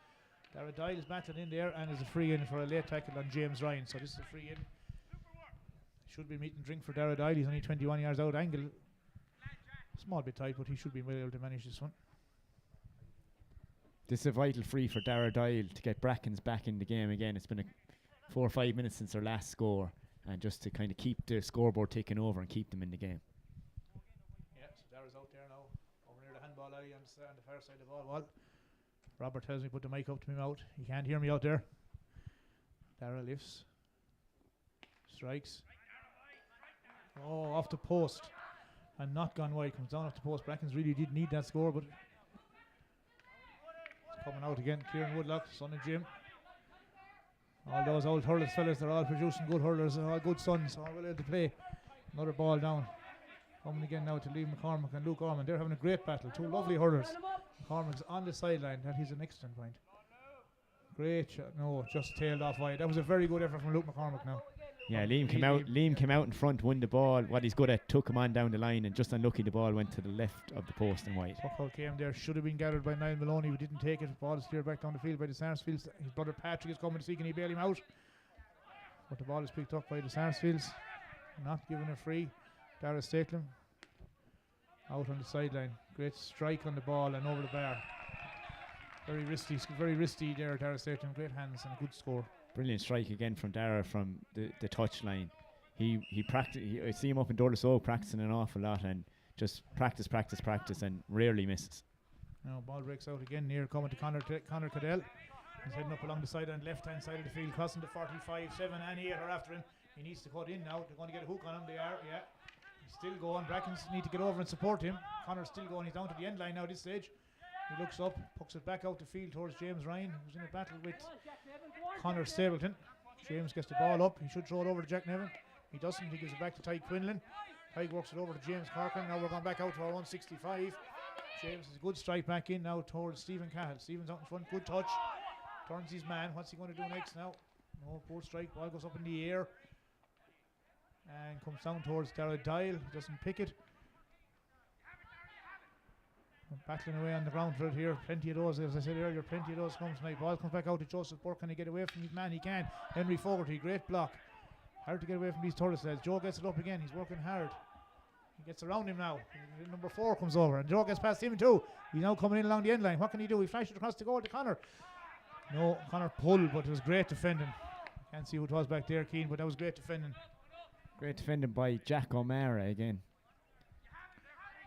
Dara Doyle is battling in there and is a free in for a late tackle on James Ryan. So this is a free in. Should be meat and drink for Dara Doyle. He's only 21 yards out angle. Small bit tight, but he should be well able to manage this one. This is a vital free for Dara Doyle to get Brackens back in the game again. It's been 4 or 5 minutes since their last score, and just to kind of keep the scoreboard ticking over and keep them in the game. Yeah, so Dara's out there now, over near the handball alley on the far side of the ball wall. Robert tells me put the mic up to my mouth. He can't hear me out there. Dara lifts, strikes. Oh, off the post. And not gone wide, comes down off the post. Brackens really did need that score, but it's coming out again. Kieran Woodlock, son of Jim. All those old hurlers fellas, they're all producing good hurlers, all good sons, all well able to play. Another ball down. Coming again now to Liam McCormick and Luke Orman. They're having a great battle. Two lovely hurlers. McCormick's on the sideline. That is an excellent point. Great shot. No, just tailed off wide. That was a very good effort from Luke McCormick now. Yeah, Liam came out in front, won the ball. What he's good at, took him on down the line, and just unlucky the ball went to the left of the post and wide. Puck came there, should have been gathered by Niall Maloney, who didn't take it. The ball is cleared back down the field by the Sarsfields. His brother Patrick is coming to see, can he bail him out? But the ball is picked up by the Sarsfields. Not given a free. Dara Stakelum out on the sideline. Great strike on the ball and over the bar. Very risky there, Dara Stakelum. Great hands and a good score. Brilliant strike again from Dara from the touch line. He I see him up in Thurles Sarsfields practicing an awful lot and just practice and rarely misses. Now ball breaks out again near coming to Conor Cadell. He's heading up along the side and left hand side of the field, crossing the 45, 7 and 8 are after him. He needs to cut in now. They're going to get a hook on him. They are, yeah. He's still going. Brackens need to get over and support him. Conor's still going. He's down to the end line now at this stage. He looks up, pucks it back out the field towards James Ryan, who's in a battle with Conor Stapleton. James gets the ball up. He should throw it over to Jack Nevin. He doesn't. He gives it back to Ty Quinlan. Ty works it over to James Corcoran. Now we're going back out to our 165. James has a good strike back in now towards Stephen Cahill. Stephen's out in front. Good touch. Turns his man. What's he going to do next now? No, poor strike. Ball goes up in the air and comes down towards Dara Doyle. He doesn't pick it. Battling away on the ground for it here. Plenty of those, as I said earlier, plenty of those comes tonight. Ball comes back out to Joseph Burke. Can he get away from his man? He can. Henry Fogarty, great block. Hard to get away from these Thurles lads. Joe gets it up again. He's working hard. He gets around him now. Number 4 comes over and Joe gets past him too. He's now coming in along the end line. What can he do? He flashes across the goal to Conor. No, Conor pulled, but it was great defending. Can't see who it was back there, Keane, but that was great defending. Great defending by Jack O'Mara again.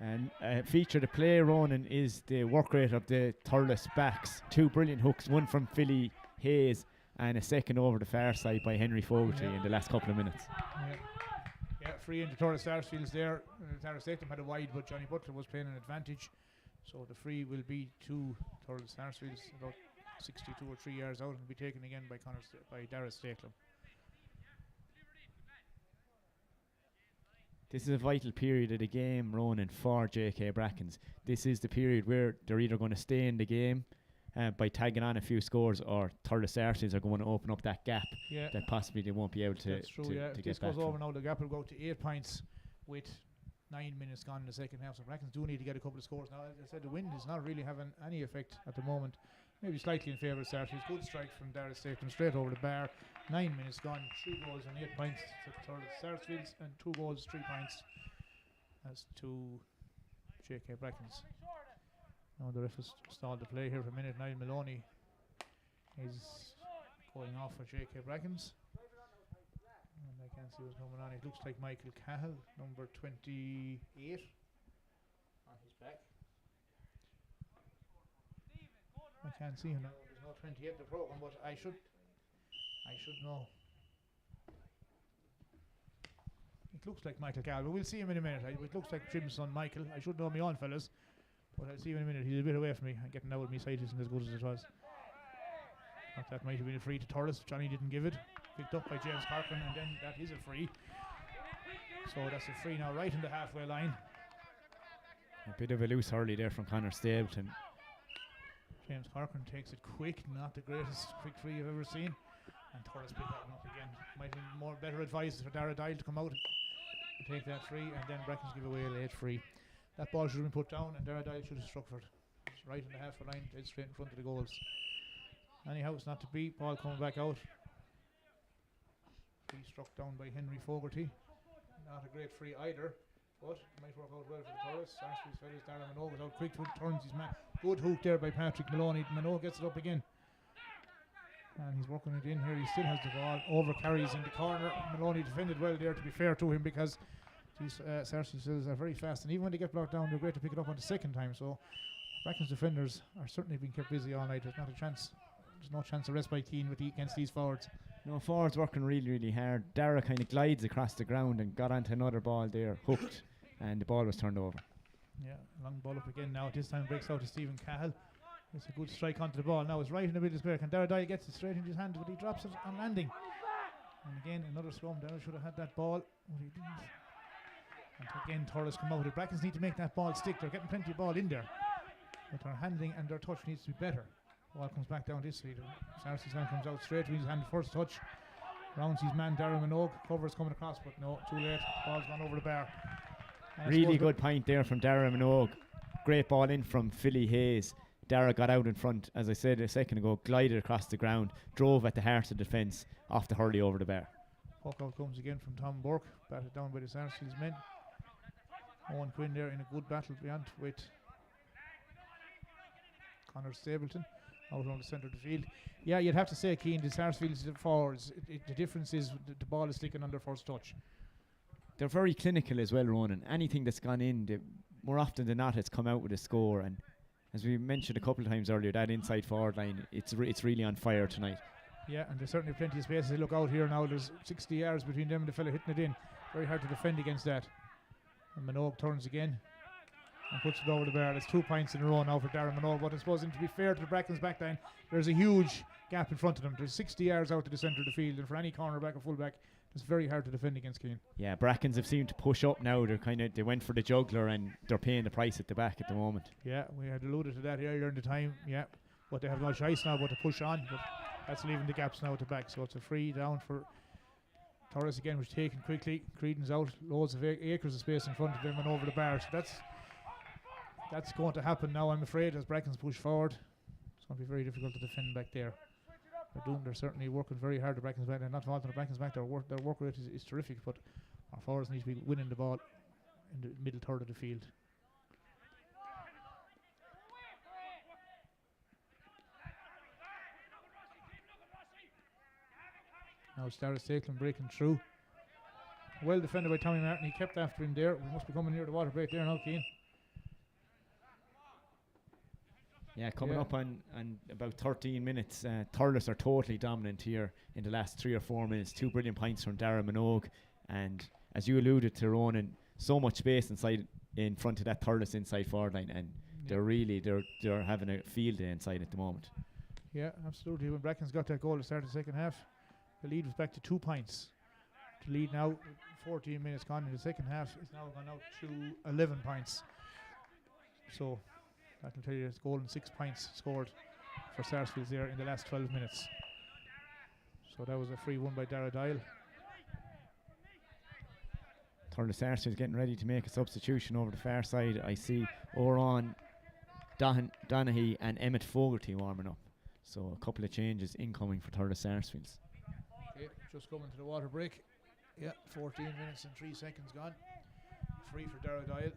And feature the play, Ronan, is the work rate of the Thurles backs. 2 brilliant hooks, one from Philly Hayes and a second over the far side by Henry Fogarty in the last couple of minutes. Yeah, free into Thurles Sarsfields there. Thurles Sarsfields had a wide, but Johnny Butler was playing an advantage. So the free will be to Thurles Sarsfields, about 62 or 3 yards out, and will be taken again by Dara Stakelum. This is a vital period of the game, Ronan, for JK Brackens. This is the period where they're either going to stay in the game by tagging on a few scores, or Thurles Sarsfields are going to open up that gap that possibly they won't be able to, That's true, to if get this back goes over from. now, the gap will go to 8 points with 9 minutes gone in the second half. So Brackens do need to get a couple of scores. Now, as I said, the wind is not really having any effect at the moment. Maybe slightly in favour of Sarsfields. Good strike from Dara Stakelum straight over the bar. 9 minutes gone, 3 goals and 8 points to Thurles Sarsfields, and 2 goals, 3 points as to JK Brackens. Now the ref has stalled the play here for a minute. Niall Maloney is going off for JK Brackens. And I can't see what's going on. It looks like Michael Cahill, number 28, on his back. I can't see him now. There's no 28 in the programme, but I should know. It looks like Michael Gal, but we'll see him in a minute. It looks like Trim's son Michael. I should know my own fellas, but I'll see him in a minute. He's a bit away from me. I'm getting out with me sight isn't as good as it was. Thought that might have been a free to Thurles. Johnny didn't give it. Picked up by James Corcoran, and then that is a free. So that's a free now right in the halfway line. A bit of a loose hurley there from Connor Stapleton. James Corcoran takes it quick, not the greatest quick free you've ever seen. And Thurles picked that one up again. Might be more better advice for Dara Dial to come out and take that free, and then Brackens give away a late free. That ball should have been put down, and Dara Dial should have struck for it. It's right in the halfway line, dead straight in front of the goals. Anyhow, it's not to be. Ball coming back out. Free struck down by Henry Fogarty. Not a great free either, but might work out well for the Thurles. Sarsfields fellas, Darren Minogue was out quick to it, turns his man. Good hook there by Patrick Maloney. Minogue gets it up again. And he's working it in here. He still has the ball. Over carries in the corner. Maloney defended well there, to be fair to him, because these Sarsfields are very fast. And even when they get blocked down, they're great to pick it up on the second time. So Brackens defenders are certainly being kept busy all night. There's not a chance. There's no chance of respite against these forwards. No, forwards working really, really hard. Dara kind of glides across the ground and got onto another ball there, hooked, and the ball was turned over. Yeah, long ball up again now. This time breaks out to Stephen Cahill. It's a good strike onto the ball. Now it's right in the middle of the square. And Dara Dial gets it straight into his hand, but he drops it on landing. And again, another scrum. Dara should have had that ball, but he didn't. And again, Thurles come out. The Brackens need to make that ball stick. They're getting plenty of ball in there, but their handling and their touch needs to be better. Ball comes back down this side. Sarsfields man comes out straight with his hand, first touch. Rounds his man, Darren Minogue. Covers coming across, but no, too late. Ball's gone over the bar. Really good point there from Darren Minogue. Great ball in from Philly Hayes. Dara got out in front, as I said a second ago, glided across the ground, drove at the heart of the defence, off the hurley over the bar. Puck out comes again from Tom Burke, batted down by the Sarsfields men. Owen Quinn there in a good battle beyond with Connor Stapleton out on the centre of the field. Yeah, you'd have to say, Keane, the Sarsfields forwards, the difference is the ball is sticking on their first touch. They're very clinical as well, Ronan. Anything that's gone in, more often than not, it's come out with a score. And as we mentioned a couple of times earlier, that inside forward line, it's really on fire tonight. Yeah, and there's certainly plenty of space as they look out here now. There's 60 yards between them and the fella hitting it in. Very hard to defend against that. And Minogue turns again and puts it over the bar. There's 2 points in a row now for Darren Minogue. But I suppose, to be fair to the Brackens backline, there's a huge gap in front of them. There's 60 yards out to the centre of the field, and for any cornerback or fullback, it's very hard to defend against Keane. Yeah, Brackens have seemed to push up now. They went for the juggler, and they're paying the price at the back at the moment. Yeah, we had alluded to that earlier in the time. Yeah, but they have no choice now but to push on. But that's leaving the gaps now at the back. So it's a free down for Thurles again, which taken quickly. Creedon's out, loads of acres of space in front of them and over the bar. So that's going to happen now, I'm afraid, as Brackens push forward. It's going to be very difficult to defend back there. They're certainly working very hard, the Brackens back. They're not faulting the Brackens back. Their work rate is terrific, but our forwards need to be winning the ball in the middle third of the field. Now Starrett Stakelin breaking through. Well defended by Tommy Martin. He kept after him there. We must be coming near the water break there now, Keane. Yeah, coming up on about 13 minutes. Thurles are totally dominant here in the last 3 or 4 minutes. 2 brilliant points from Darren Minogue. And as you alluded to, Ronan, so much space in front of that Thurles inside forward line. And they're having a field day inside at the moment. Yeah, absolutely. When Brackens got that goal to start the second half, the lead was back to 2 points. The lead now, 14 minutes gone in the second half, is now gone out to 11 points. So I can tell you, it's goal and 6 points scored for Sarsfields there in the last 12 minutes. So that was a free one by Dara Dial. Thurles Sarsfields getting ready to make a substitution over the far side. I see Oran, Donaghy and Emmett Fogarty warming up. So a couple of changes incoming for Thurles Sarsfields. Okay, just coming to the water break. Yeah, 14 minutes and 3 seconds gone. Free for Dara Dial.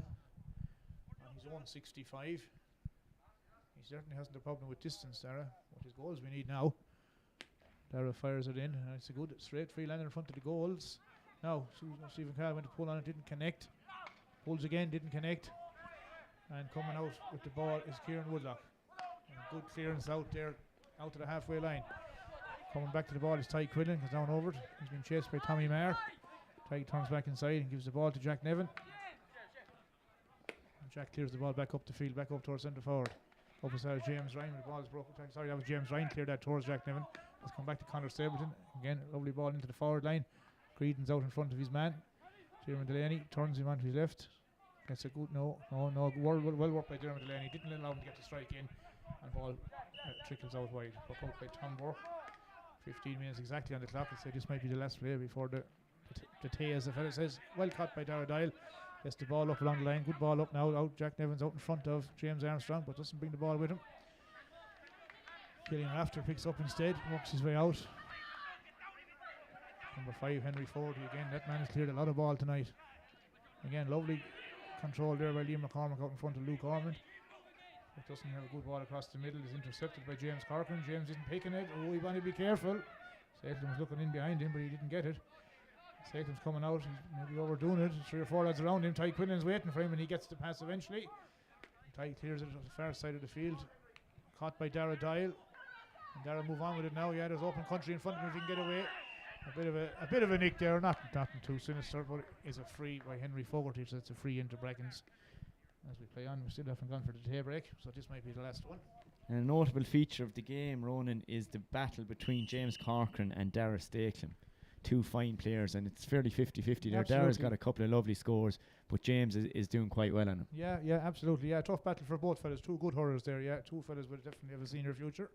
On his own 65. He certainly hasn't a problem with distance, Dara. What his goals we need now. Dara fires it in, and it's a good straight free lander in front of the goals. Now, Stephen Carl went to pull on it, didn't connect. Pulls again, didn't connect. And coming out with the ball is Kieran Woodlock. And good clearance out there, out to the halfway line. Coming back to the ball is Ty Quillen, goes down over it. He's been chased by Tommy Maher. Tag turns back inside and gives the ball to Jack Nevin. And Jack clears the ball back up the field, back up towards centre forward. Up as James Ryan. The ball is broken. Sorry, that was James Ryan cleared that towards Jack Nevin. Let's come back to Conor Stapleton. Again, lovely ball into the forward line. Creedon's out in front of his man. Jeremy Delaney turns him onto his left. Gets a good well worked by Jeremy Delaney. Didn't allow him to get the strike in. And ball trickles out wide. Put out by Tom Burke. 15 minutes exactly on the clock. I'd say this might be the last play before the Tay, as the fella says. Well caught by Dara Dial. Gets the ball up along the line. Good ball up now. Out Jack Nevin's out in front of James Armstrong, but doesn't bring the ball with him. Killian Rafter picks up instead. Works his way out. Number 5, Henry Fordy again. That man has cleared a lot of ball tonight. Again, lovely control there by Liam McCormack out in front of Luke Ormond. It doesn't have a good ball across the middle. Is intercepted by James Corcoran. James isn't picking it. Oh, he want to be careful. Satan was looking in behind him, but he didn't get it. Satan's coming out. He's maybe overdoing it. 3 or 4 lads around him. Ty Quinlan's waiting for him, and he gets the pass eventually. Ty clears it on the far side of the field. Caught by Dara Dial. And Dara move on with it now. Yeah, there's open country in front of him if he can get away. A bit of a nick there. Nothing too sinister, but it is a free by Henry Fogarty. So it's a free into Brackens. As we play on, we still haven't gone for the tie break, so this might be the last one. And a notable feature of the game, Ronan, is the battle between James Corcoran and Dara Stakelum. 2 fine players, and it's fairly 50-50 there. Dara's got a couple of lovely scores, but James is doing quite well on him. Yeah, absolutely. Yeah, tough battle for both fellas. 2 good hurlers there, yeah. 2 fellas will definitely have a senior future.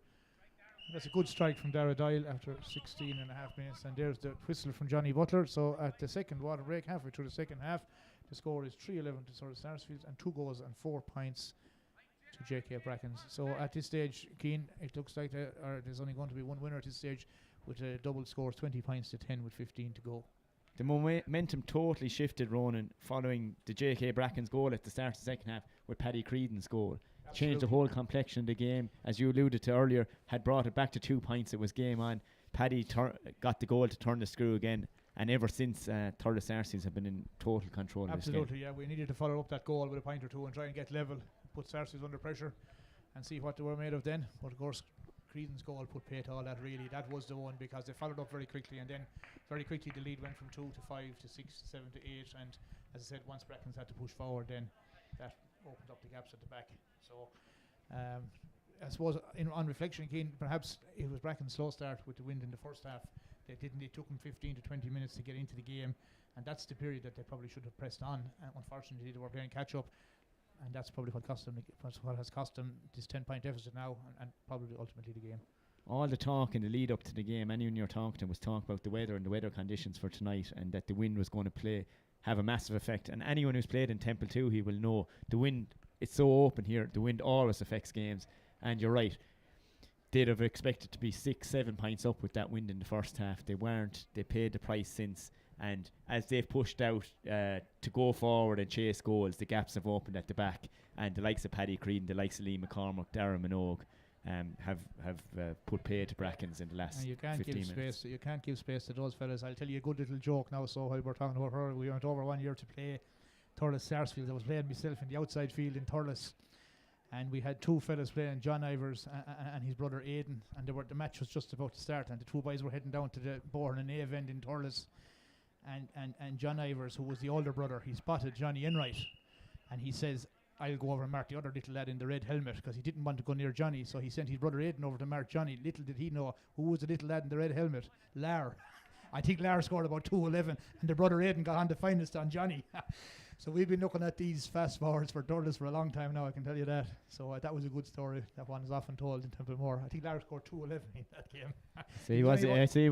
That's a good strike from Dara Dial after 16 and a half minutes, and there's the whistle from Johnny Butler. So at the second water break, halfway through the second half, the score is 3-11 to Thurles Sarsfields and 2 goals and 4 points to JK Brackens. So at this stage, Keane, it looks like there's only going to be one winner at this stage with a double score, 20 points to 10 with 15 to go. The momentum totally shifted, Ronan, following the JK Brackens goal at the start of the second half with Paddy Creedon's goal. Absolutely. Changed the whole complexion of the game, as you alluded to earlier, had brought it back to 2 points. It was game on. Paddy got the goal to turn the screw again. And ever since, Thurles Sarsfields have been in total control of this game. Absolutely, yeah. We needed to follow up that goal with a point or 2 and try and get level, put Sarsfields under pressure and see what they were made of then. But of course, Creedon's goal put pay to all that really. That was the one, because they followed up very quickly, and then very quickly the lead went from 2 to 5 to 6 to 7 to 8. And as I said, once Brackens had to push forward, then that opened up the gaps at the back. So I suppose on reflection, Keane, perhaps it was Brackens' slow start with the wind in the first half. It took them 15 to 20 minutes to get into the game, and that's the period that they probably should have pressed on. And unfortunately, they were playing catch up, and that's probably what has cost them this 10-point deficit now, and probably ultimately the game. All the talk in the lead up to the game, anyone you're talking to was talk about the weather and the weather conditions for tonight, and that the wind was going to have a massive effect. And anyone who's played in Templetuohy will know the wind. It's so open here. The wind always affects games, and you're right. They'd have expected to be 6-7 points up with that wind in the first half. They weren't. They paid the price since. And as they've pushed out to go forward and chase goals, the gaps have opened at the back. And the likes of Paddy Creedon, the likes of Lee McCormack, Darren Minogue have put pay to Brackens in the last 15 minutes. You can't give space to those fellas. I'll tell you a good little joke now. So while we're talking about her, we went over one year to play Thurles Sarsfields. I was playing myself in the outside field in Thurles. And we had 2 fellas playing, John Ivers and his brother Aidan, and the match was just about to start, and the 2 boys were heading down to the Born and Ave end in Thurles, and John Ivers, who was the older brother, he spotted Johnny Enright, and he says, I'll go over and mark the other little lad in the red helmet, because he didn't want to go near Johnny, so he sent his brother Aidan over to mark Johnny. Little did he know who was the little lad in the red helmet. Lar. I think Lar scored about 2-11, and the brother Aidan got on the finest on Johnny. So we've been looking at these fast forwards for Thurles for a long time now, I can tell you that. So that was a good story. That one is often told in Templemore. I think Lar scored 2-11 in that game. It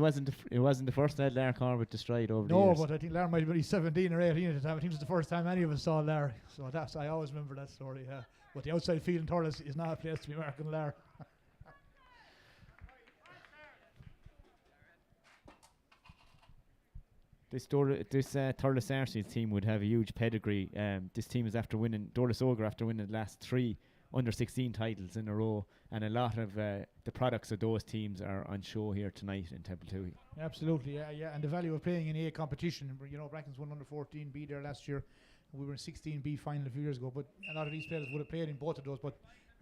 wasn't the first lad Lar Corbett destroyed over the years. No, but I think Lar might have been 17 or 18 at the time. I think it was the first time any of us saw Lar. So I always remember that story. But the outside field in Thurles is not a place to be marking Lar. This Thurles Sarsfields team would have a huge pedigree. This team is after winning, Doris Ogre after winning the last 3 under-16 titles in a row, and a lot of the products of those teams are on show here tonight in Templetuohy. Absolutely, yeah, and the value of playing in A competition. You know, Brackens won under 14, B there last year. We were in 16B final a few years ago, but a lot of these players would have played in both of those. But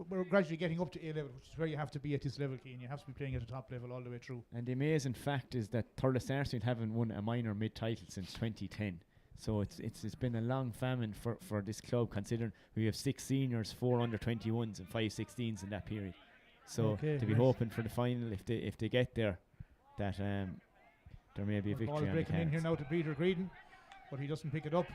we're gradually getting up to A level, which is where you have to be at this level, Keane. You have to be playing at the top level all the way through. And the amazing fact is that Thurles Sarsfields haven't won a minor mid-title since 2010. So it's been a long famine for this club, considering we have 6 seniors, 4 under-21s and 5 16s in that period. So to be hoping for the final, if they get there, that there may be a victory on the ball breaking cards. in here now to Peter Creedon, but he doesn't pick it up.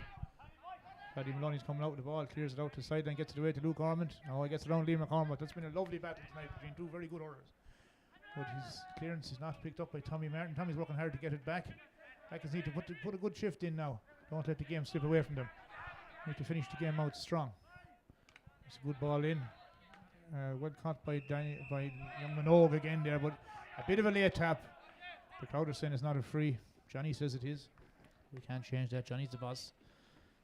Paddy Maloney's coming out with the ball, clears it out to the sideline, gets it away to Luke Ormond. Now he gets around Liam McCormack. That's been a lovely battle tonight between two very good hurlers. But his clearance is not picked up by Tommy Martin. Tommy's working hard to get it back. Brackens need to put a good shift in now. Don't let the game slip away from them. Need to finish the game out strong. It's a good ball in. Well caught by young Minogue again there, but a bit of a late tap. The crowd are saying it's not a free. Johnny says it is. We can't change that. Johnny's the boss.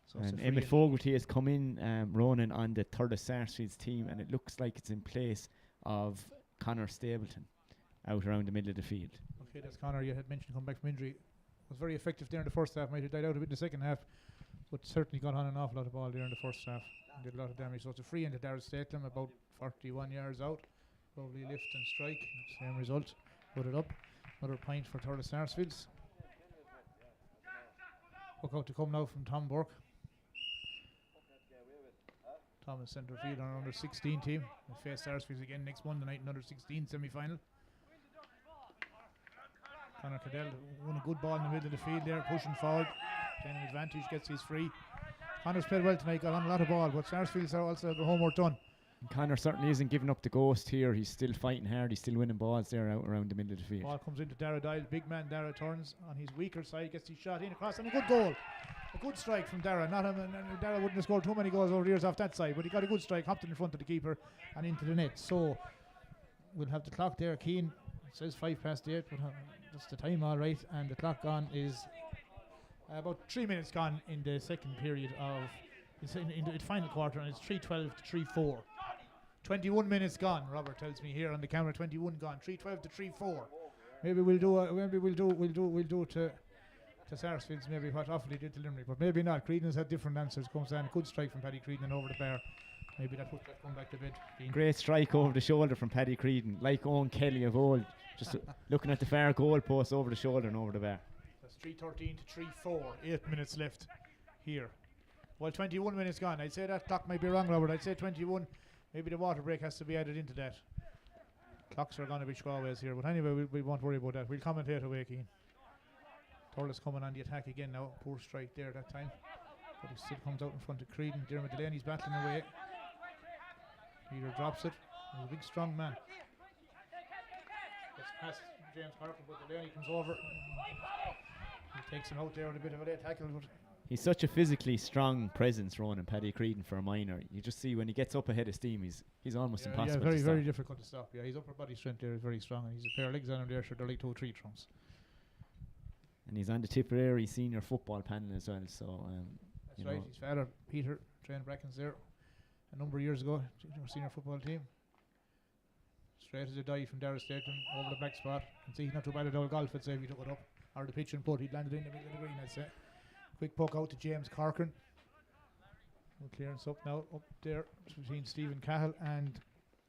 So And Emmett Fogarty has come in, Ronan, on the Thurles Sarsfields team, and it looks like it's in place of Connor Stapleton out around the middle of the field. Okay, that's Connor. You had mentioned coming back from injury. Was very effective there in the first half. Might have died out a bit in the second half, but certainly got on an awful lot of ball there in the first half. And did a lot of damage. So it's a free into Darrell Statham, about 41 yards out. Lovely lift and strike. Same result. Put it up. Another point for Thurles Sarsfields. Look out to come now from Tom Burke. Tom is centre field on our under 16 team. We'll face Sarsfields again next Monday night in under 16 semi-final. Conor Cadell won a good ball in the middle of the field there, pushing forward, playing an advantage, gets his free. Connor's played well tonight, got on a lot of ball, but Sarsfields are also the homework done. And Connor certainly isn't giving up the ghost here. He's still fighting hard. He's still winning balls there out around the middle of the field. Ball comes into Dara Dial. Big man Dara turns on his weaker side, gets his shot in across, and a good goal. A good strike from Dara. Dara wouldn't have scored too many goals over the years off that side, but he got a good strike, hopped in front of the keeper and into the net. So we'll have the clock there. Keane, it says 8:05, but that's the time all right. And the clock gone is about 3 minutes gone in the second period of in the final quarter, and it's 3:12 to 3:4. 21 minutes gone, Robert tells me here on the camera. 21 gone. 3:12 to 3:4. Maybe we'll do to Sarsfields maybe what Offaly did to Limerick, but maybe not. Creedon has had different answers. Comes down a good strike from Paddy Creedon and over the bar. Maybe that puts that one back to bed. Great strike over the shoulder from Paddy Creedon, like Owen Kelly of old, just looking at the far goal post over the shoulder and over the bar. That's 3:13 to 3:4. 8 minutes left here. Well, 21 minutes gone. I'd say that clock might be wrong, Robert. I'd say 21. Maybe the water break has to be added into that. Clocks are going to be squareways here, but anyway, we won't worry about that. We'll commentate away, Keane. Thurles coming on the attack again now. Poor strike there that time, but he still comes out in front of Creedon. Dermot Delaney's battling away. Peter drops it. He's a big, strong man. Gets past James Parker, but Delaney comes over. He takes him out there with a bit of a late tackle. But he's such a physically strong presence, Ronan, Paddy Creedon, for a minor. You just see when he gets up ahead of steam, he's almost impossible very, to stop. very difficult to stop. Yeah, his upper body strength there is very strong, and he's a pair of legs on him there, so they're like 2 or 3 trumps. And he's on the Tipperary senior football panel as well. So that's right. His father, Peter, trained Brackens there a number of years ago, senior football team. Straight as a dive from Darrell Statham over the back spot. You can see he's not too bad at all golf, I'd say, if he took it up. Or the pitch and putt, he'd landed in the middle of the green, I'd say. Quick poke out to James Corcoran. No clearance up now, up there between Stephen Cahill and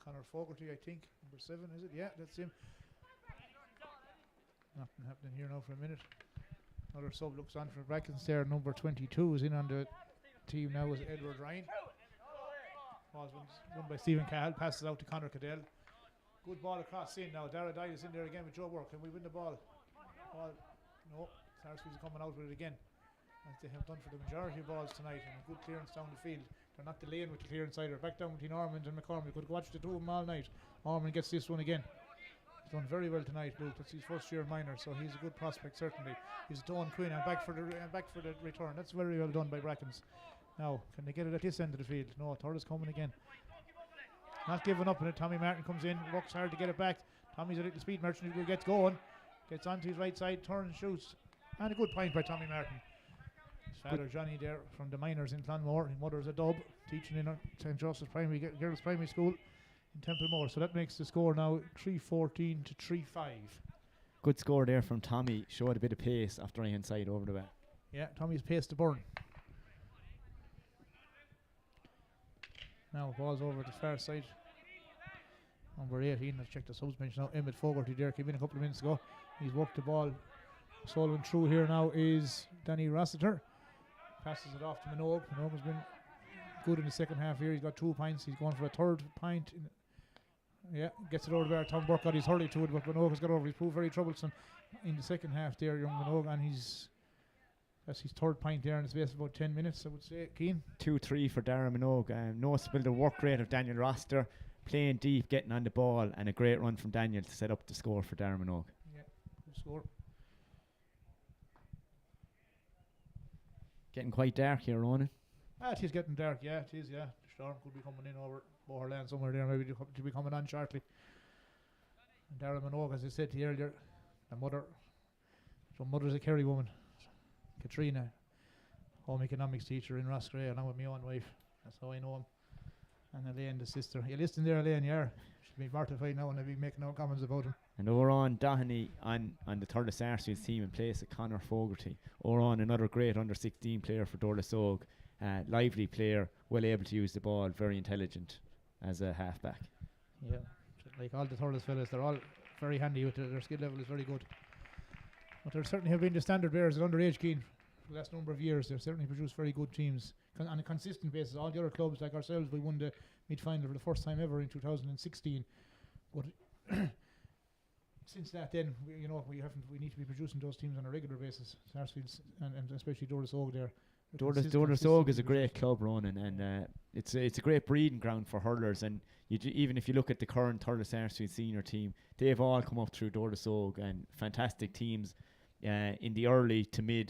Conor Fogarty, I think. Number 7, is it? Yeah, that's him. Nothing happening here now for a minute. Another sub looks on for Brackens there. Number 22 is in on the team now, is Edward Ryan. Ball's won by Stephen Cahill, passes out to Conor Cadell. Good ball across in now. Dara Dye is in there again with Joe Work. Can we win the ball? No. Sarsfields are coming out with it again, as they have done for the majority of balls tonight, and a good clearance down the field. They're not delaying with the clearance either. Back down between Ormond and McCormick. Could watch the two of them all night. Ormond gets this one again. He's done very well tonight, Luke. That's his first year minor, so he's a good prospect certainly. He's Dawn Quinn and back for the return. That's very well done by Brackens. Now, can they get it at this end of the field? No, Thurles coming again. Not giving up on it. Tommy Martin comes in, works hard to get it back. Tommy's a little speed merchant who gets going. Gets onto his right side, turns, shoots. And a good point by Tommy Martin. His father Johnny there from the minors in Clonmore. His mother's a dub, teaching in St. Joseph's Girls Primary School in Templemore. So that makes the score now 3:14 to 3:5. Good score there from Tommy. Showed a bit of pace off the right hand side over the back. Yeah, Tommy's pace to burn. Now ball's over at the far side. Number 18, let's check the subs bench now. Emmett Fogarty there came in a couple of minutes ago. He's worked the ball. Solomon through here now is Danny Rossiter. Passes it off to Minogue. Minogue has been good in the second half here. He's got 2 pints. He's going for a third pint. Gets it over there. Tom Burke got his hurley to it, but Minogue has got over. He's proved very troublesome in the second half there, young Minogue, and that's his third pint there in the space of about 10 minutes, I would say. Keane? 2-3 for Darren Minogue. Noticeable the work rate of Daniel Roster, playing deep, getting on the ball, and a great run from Daniel to set up the score for Darren Minogue. Yeah, good score. Getting quite dark here, Ronan. It is getting dark, yeah, it is, yeah. The storm could be coming in over Boherland somewhere there, maybe to be coming on shortly. And Darren Minogue, as I said to you earlier, the mother's a Kerry woman. Katrina, home economics teacher in Roscrea, along with my own wife. That's how I know him. And Elaine, the sister. You listen there, Elaine, yeah. She'll be mortified now when I be making no comments about him. And over on Doheny on the Thurles Sarsfields team in place of Conor Fogarty. Over on another great under-16 player for Thurles Oak. Lively player, well able to use the ball, very intelligent as a halfback. Yeah, like all the Thurles fellas, they're all very handy with their skill level is very good. But there certainly have been the standard bearers at underage, Keane, for the last number of years. They've certainly produced very good teams on a consistent basis. All the other clubs, like ourselves, we won the mid-final for the first time ever in 2016. But since that, then we need to be producing those teams on a regular basis. Sarsfields and especially Thurles Oak there. Thurles Oak is a great club, Ronan, and it's a great breeding ground for hurlers. And even if you look at the current Thurles Sarsfields senior team, they've all come up through Thurles Oak, and fantastic teams in the early to mid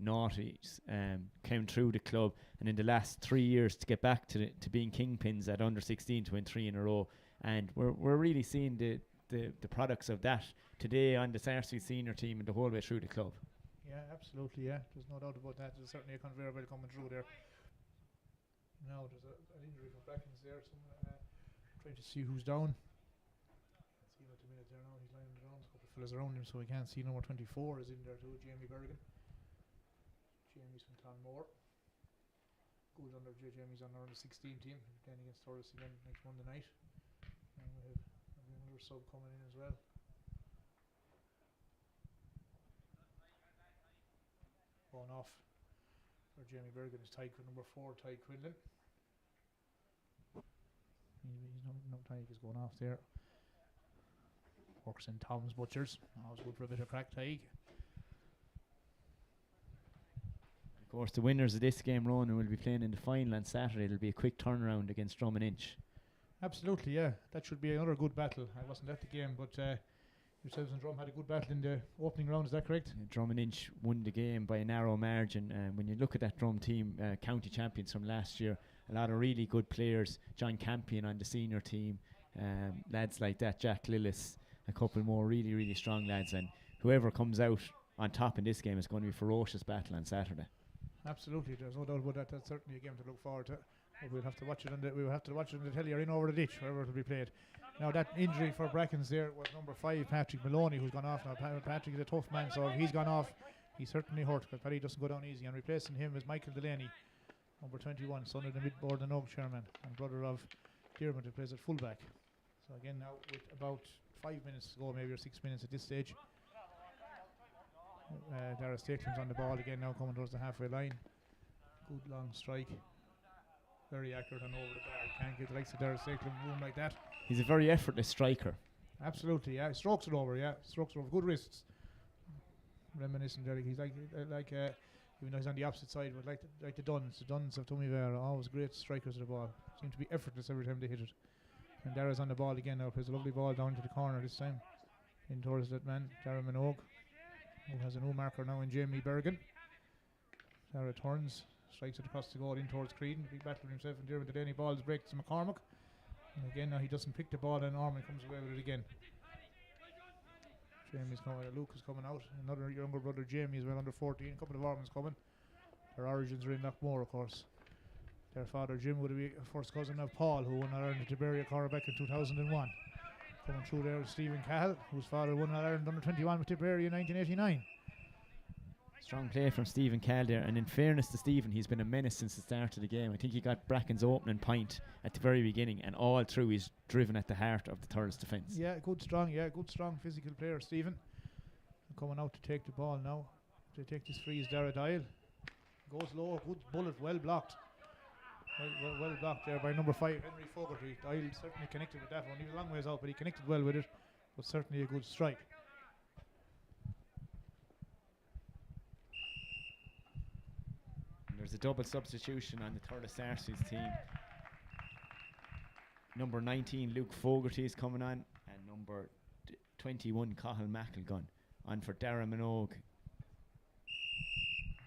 noughties came through the club, and in the last 3 years to get back to being kingpins at under 16 to win 3 in a row. And we're really seeing the products of that today on the Sarsfields senior team and the whole way through the club. Yeah, absolutely, yeah. There's no doubt about that. There's certainly a conveyor belt coming through there. Now there's an injury for Brackens there. Trying to see who's down. See him at the minute there now. He's lying on the ground. A couple of fellas around him, so we can't see. Number 24 is in there too, Jamie Bergen. Jamie's from Clonmore. Good under Jamie's on the 16 team. Playing against Thurles again next Monday night. And we have another sub coming in as well. Going off for Jamie Bergen is number 4, Ty Quinlan. Tyke is going off there. Works in Tom's Butchers. Always good for a bit of crack, Tyke. Of course, the winners of this game, Ronan, will be playing in the final on Saturday. It'll be a quick turnaround against Drum and Inch. Absolutely, yeah. That should be another good battle. I wasn't at the game, but yourselves and Drum had a good battle in the opening round, is that correct? Drum and Inch won the game by a narrow margin. When you look at that Drum team, county champions from last year, a lot of really good players. John Campion on the senior team, lads like that, Jack Lillis, a couple more really, really strong lads. And whoever comes out on top in this game is going to be a ferocious battle on Saturday. Absolutely, there's no doubt about that. That's certainly a game to look forward to. We'll have to watch it on the telly or in over the ditch, wherever it'll be played. Now that injury for Brackens there was number 5, Patrick Maloney, who's gone off now. Patrick is a tough man, so if he's gone off, he's certainly hurt, because Paddy doesn't go down easy. And replacing him is Michael Delaney, number 21, son of the Mid-Board and Oak chairman and brother of Dermot, who plays at fullback. So again now with about 5 minutes to go, maybe or 6 minutes at this stage. Dara Stakeland's on the ball again now, coming towards the halfway line. Good long strike. Very accurate and over the bar. Can't get the likes of Dara Stakeland room like that. He's a very effortless striker. Absolutely, yeah. Strokes it over, yeah. Strokes it over. Good wrists. Reminiscent there. He's like even though he's on the opposite side, but like the Duns. The Duns of Tommy Vera, always great strikers of the ball. Seem to be effortless every time they hit it. And Dara's on the ball again now. Plays a lovely ball down to the corner this time. In towards that man, Dara Minogue, who has a new marker now in Jamie Bergen. Dara turns, strikes it across the goal in towards Creedon. Big battle with himself and Dermot Delaney. Ball is break to McCormick. And again now he doesn't pick the ball and Orman comes away with it again. Jamie's coming, Luke is coming out. Another younger brother Jamie as well, under 14. A couple of Ormans coming. Their origins are in Lockmore, of course. Their father Jim would be a first cousin of Paul, who won Ireland to Tiberia Cornerback in 2001. Coming through there is Stephen Cahill, whose father won Ireland under 21 with Tiberia in 1989. Strong play from Stephen Cal there, and in fairness to Stephen, he's been a menace since the start of the game. I think he got Brackens' opening point at the very beginning, and all through he's driven at the heart of the Thurles defence. Yeah, good strong physical player, Stephen. Coming out to take the ball now. To take this free is Dara Dial. Goes low, good bullet, well blocked. Well blocked there by number 5, Henry Fogarty. Dial certainly connected with that one. He was a long ways out, but he connected well with it. But certainly a good strike. There's a double substitution on the Thurles Sarsfields team. Number 19, Luke Fogarty is coming on, and number 21, Cathal McElgun on for Darren Minogue.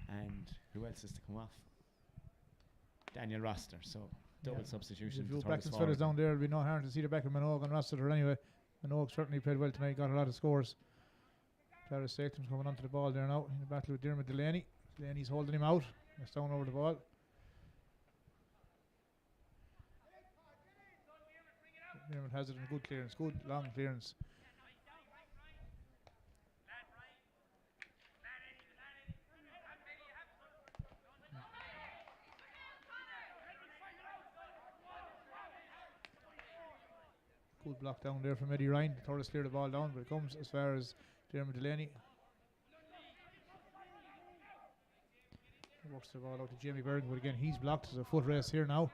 And who else is to come off? Daniel Roster. So double substitution. If you Brackens fellas down there, there'll be no harm to see the back of Minogue and Roster anyway. Minogue certainly played well tonight, got a lot of scores. Thurles Sarsfields coming onto the ball there now in the battle with Dermot Delaney. Delaney's holding him out. He's down over the ball. Dermot has it in good clearance, good long clearance. Good block down there from Eddie Ryan. Thurles clear the ball down, but it comes as far as Dermot Delaney. Works the ball out to Jamie Bergen, but again he's blocked. There's a foot race here now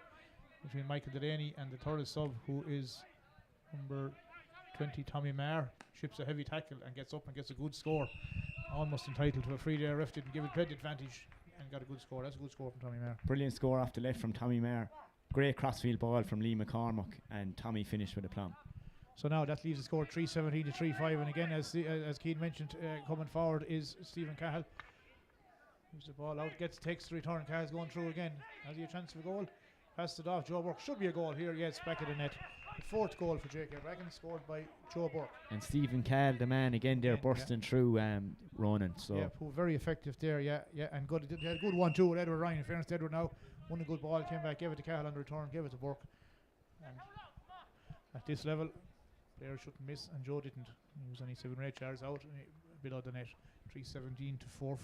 between Michael Delaney and the Thurles sub, who is number 20, Tommy Marr. Ships a heavy tackle and gets up and gets a good score. Almost entitled to a free there. Ref didn't give it credit advantage and got a good score. That's a good score from Tommy Marr. Brilliant score off the left from Tommy Marr. Great crossfield ball from Lee McCormack, and Tommy finished with a plum. So now that leaves the score 3-17 to 3-5, and again as Keane mentioned, coming forward is Stephen Cahill. Moves the ball out, takes the return. Cahill's going through again. Has he a chance of a goal? Passed it off. Joe Burke. Should be a goal here. Yes, back of the net. The fourth goal for J.K. Brackens, scored by Joe Burke. And Stephen Cal, the man again there, bursting through Ronan. So yeah, very effective there. Yeah, and good. They had a good one too with Edward Ryan. In fairness to Edward now, won a good ball, came back, gave it to Cahill on the return, gave it to Burke. And at this level, players shouldn't miss, and Joe didn't. He was only 7 or 8 yards out, below the net. 3-17 to 4-5.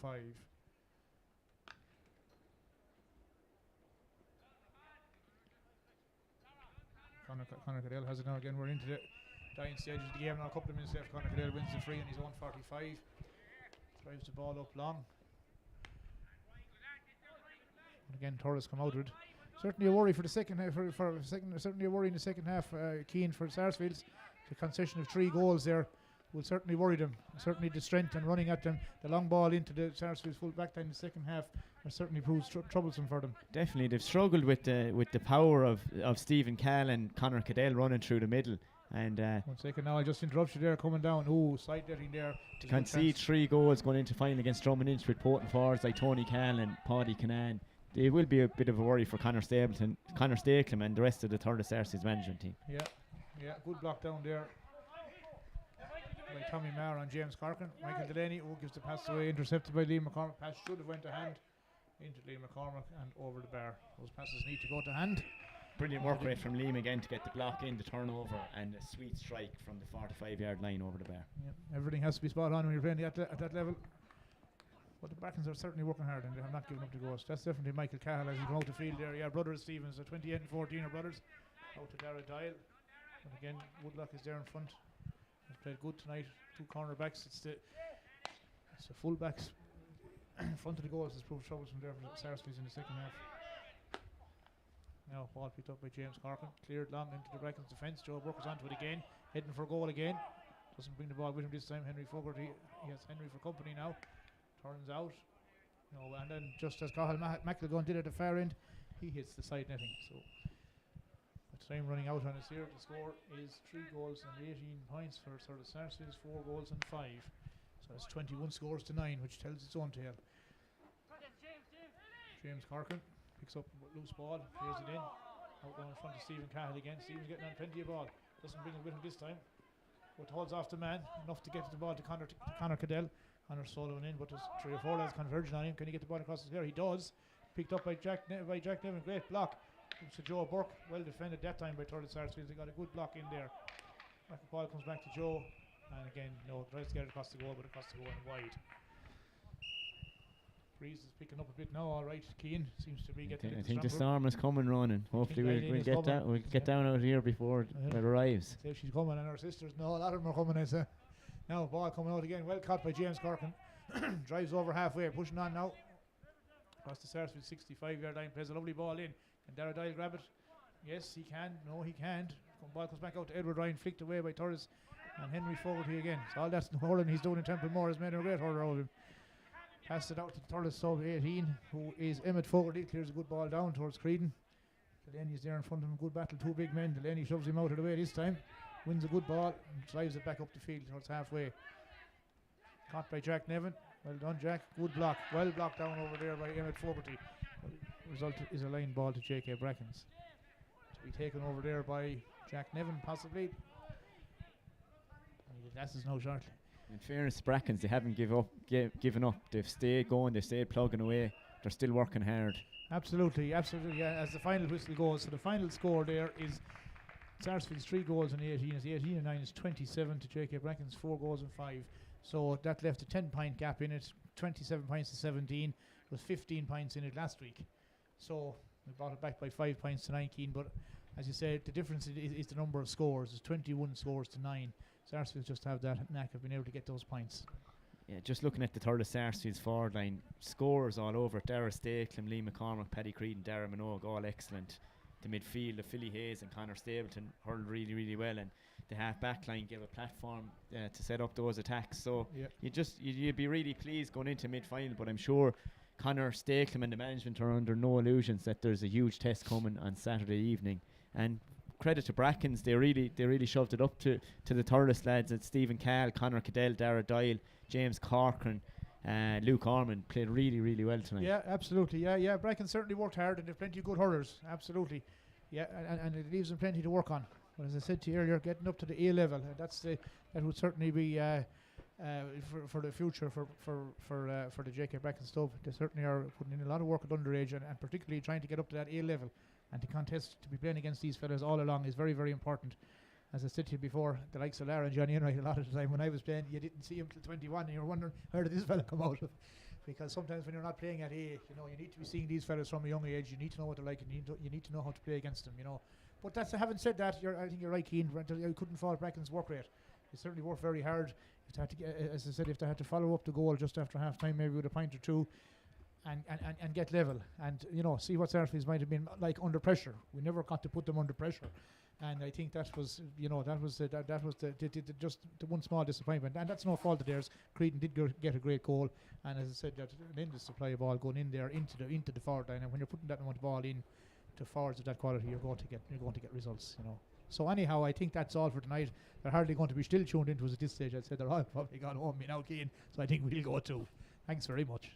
Conor Cadell has it now again. We're into the dying stages of the game now. A couple of minutes left. Conor Cadell wins the free on his own 45. Drives the ball up long. And again, Thurles come out with certainly a worry for the second half. Certainly a worry in the second half. Keen for Sarsfields. The concession of 3 goals there will certainly worry them. Certainly the strength and running at them. The long ball into the Sarsfields full back line in the second half certainly proves troublesome for them. Definitely, they've struggled with the power of Stephen Cal and Conor Cadell running through the middle. And 1 second now, I just interrupt you there, coming down. Oh, side netting there. To concede 3 goals going into final against Drummond Inch with potent forwards like Tony Cal and Paddy Canan. It will be a bit of a worry for Conor Stakelum and the rest of the Thurles Sarsfields management team. Yeah, good block down there by Tommy Marr on James Corkin. Michael Delaney gives the pass away, intercepted by Liam McCormack. Pass should have went to hand into Liam McCormack and over the bar. Those passes need to go to hand. Brilliant work rate from Liam again to get the block in, the turnover, and a sweet strike from the 45-yard line over the bar. Yeah, everything has to be spot on when you're playing at that level. But the Brackens are certainly working hard and they have not given up the goals. That's definitely Michael Cahill as he come out the field there. Yeah, brothers Stevens, 28 and 14 are brothers. Out to Dara Dial. And again, Woodlock is there in front. He's played good tonight. 2 cornerbacks. It's the full-backs in front of the goals has proved troublesome there for Sarsfields in the second half. Now ball picked up by James Corkin, cleared long into the Brackens defence. Joe Burke is onto it again, heading for goal again. Doesn't bring the ball with him this time. Henry Fogarty, he has Henry for company now. Turns out, and then just as Cathal McElgun did at the far end, he hits the side netting. So the time running out on us here. The score is 3 goals and 18 points for Thurles Sarsfields, 4 goals and 5. So it's 21 scores to 9, which tells its own tale. James Corkin picks up loose ball, clears it in. Out down in front of Stephen Cahill again. Stephen's getting on plenty of ball. Doesn't bring it with him this time. But holds off the man enough to get the ball to Conor Cadell. Conor soloing in, but there's 3 or 4 lads converging on him. Can he get the ball across the square? He does. Picked up by Jack Nevin. Great block. To Joe Burke. Well defended that time by Thurles Sarsfields. They got a good block in there. The ball comes back to Joe. And again, tries to get it across the goal, but across the goal and wide. Breeze is picking up a bit now, all right. Keane seems to be getting I a think the bit stronger. storm is coming running. Hopefully Eileen we'll is get coming. that. We'll get down out here before it arrives. Say she's coming, and her sisters, no, a lot of them are coming, I say. Now, ball coming out again. Well caught by James Corkin. Drives over halfway, pushing on now. Across the Sarsfields 65-yard line, plays a lovely ball in. Can Dara Dial grab it? Yes, he can. No, he can't. Ball comes back out to Edward Ryan, flicked away by Thurles and Henry Fogarty again. So all that's hurling he's doing in Templemore has made a great hurler out of him. Passed it out to Thurles sub 18, who is Emmett Fogarty. Clears a good ball down towards Creedon. Delaney's there in front of him. Good battle, two big men. Delaney shoves him out of the way this time. Wins a good ball and drives it back up the field towards halfway. Caught by Jack Nevin. Well done, Jack. Good block. Well blocked down over there by Emmett Fogarty. Result is a line ball to J.K. Brackens. To be taken over there by Jack Nevin, possibly. The glasses now shortly. In fairness, Brackens, they haven't given up. They've stayed going. They've stayed plugging away. They're still working hard. Absolutely, absolutely. Yeah, as the final whistle goes, so the final score there is Sarsfields 3 goals and 18. It's 18 and 9 is 27 to J.K. Brackens 4 goals and 5. So that left a 10-point gap in it. 27 points to 17. It was 15 points in it last week. So we brought it back by 5 points to 19. But as you said, the difference is the number of scores. It's 21 scores to 9. Sarsfields just have that knack of being able to get those points. Yeah, just looking at the Thurles Sarsfields forward line, scores all over. Dara Stakeham, Lee McCormack, Paddy Creed and Dara Minogue, all excellent. The midfield of Philly Hayes and Connor Stapleton hurled really, really well, and the half-back line gave a platform to set up those attacks. So you'd be really pleased going into mid-final, but I'm sure Connor Stapleton and the management are under no illusions that there's a huge test coming on Saturday evening. And credit to Brackens, they really shoved it up to the Thurles lads. It's Stephen Cahill, Conor Cadell, Dara Dial, James Corcoran, Luke Ormond played really, really well tonight. Yeah, absolutely. Yeah. Brackens certainly worked hard, and they've plenty of good hurlers. Absolutely. Yeah, and it leaves them plenty to work on. But as I said to you earlier, getting up to the A level, that would certainly be for the future for the J.K. Brackens club. They certainly are putting in a lot of work at underage, and particularly trying to get up to that A level. And to contest, to be playing against these fellas all along is very, very important. As I said to you before, the likes of Lara and Johnny Enright, a lot of the time when I was playing, you didn't see him till 21, and you were wondering, where did this fella come out of? Because sometimes when you're not playing at A, you need to be seeing these fellas from a young age. You need to know what they're like, and you need to know how to play against them, But that's, having said that, I think you're right, Keane. I couldn't fault Brackens' work rate. They certainly worked very hard. If they had to as I said, if they had to follow up the goal just after half time, maybe with a point or two, and get level, and see what Sarsfields might have been like under pressure. We never got to put them under pressure, and I think that was just the one small disappointment, and that's no fault of theirs. Creedon did get a great goal, and as I said, that an endless supply of ball going in there into the forward line, and when you're putting that amount of ball in to forwards of that quality, you're going to get results. So anyhow, I think that's all for tonight. They're hardly going to be still tuned into us at this stage. I'd say they're all probably gone home now, Keane. So I think we'll go too. Thanks very much.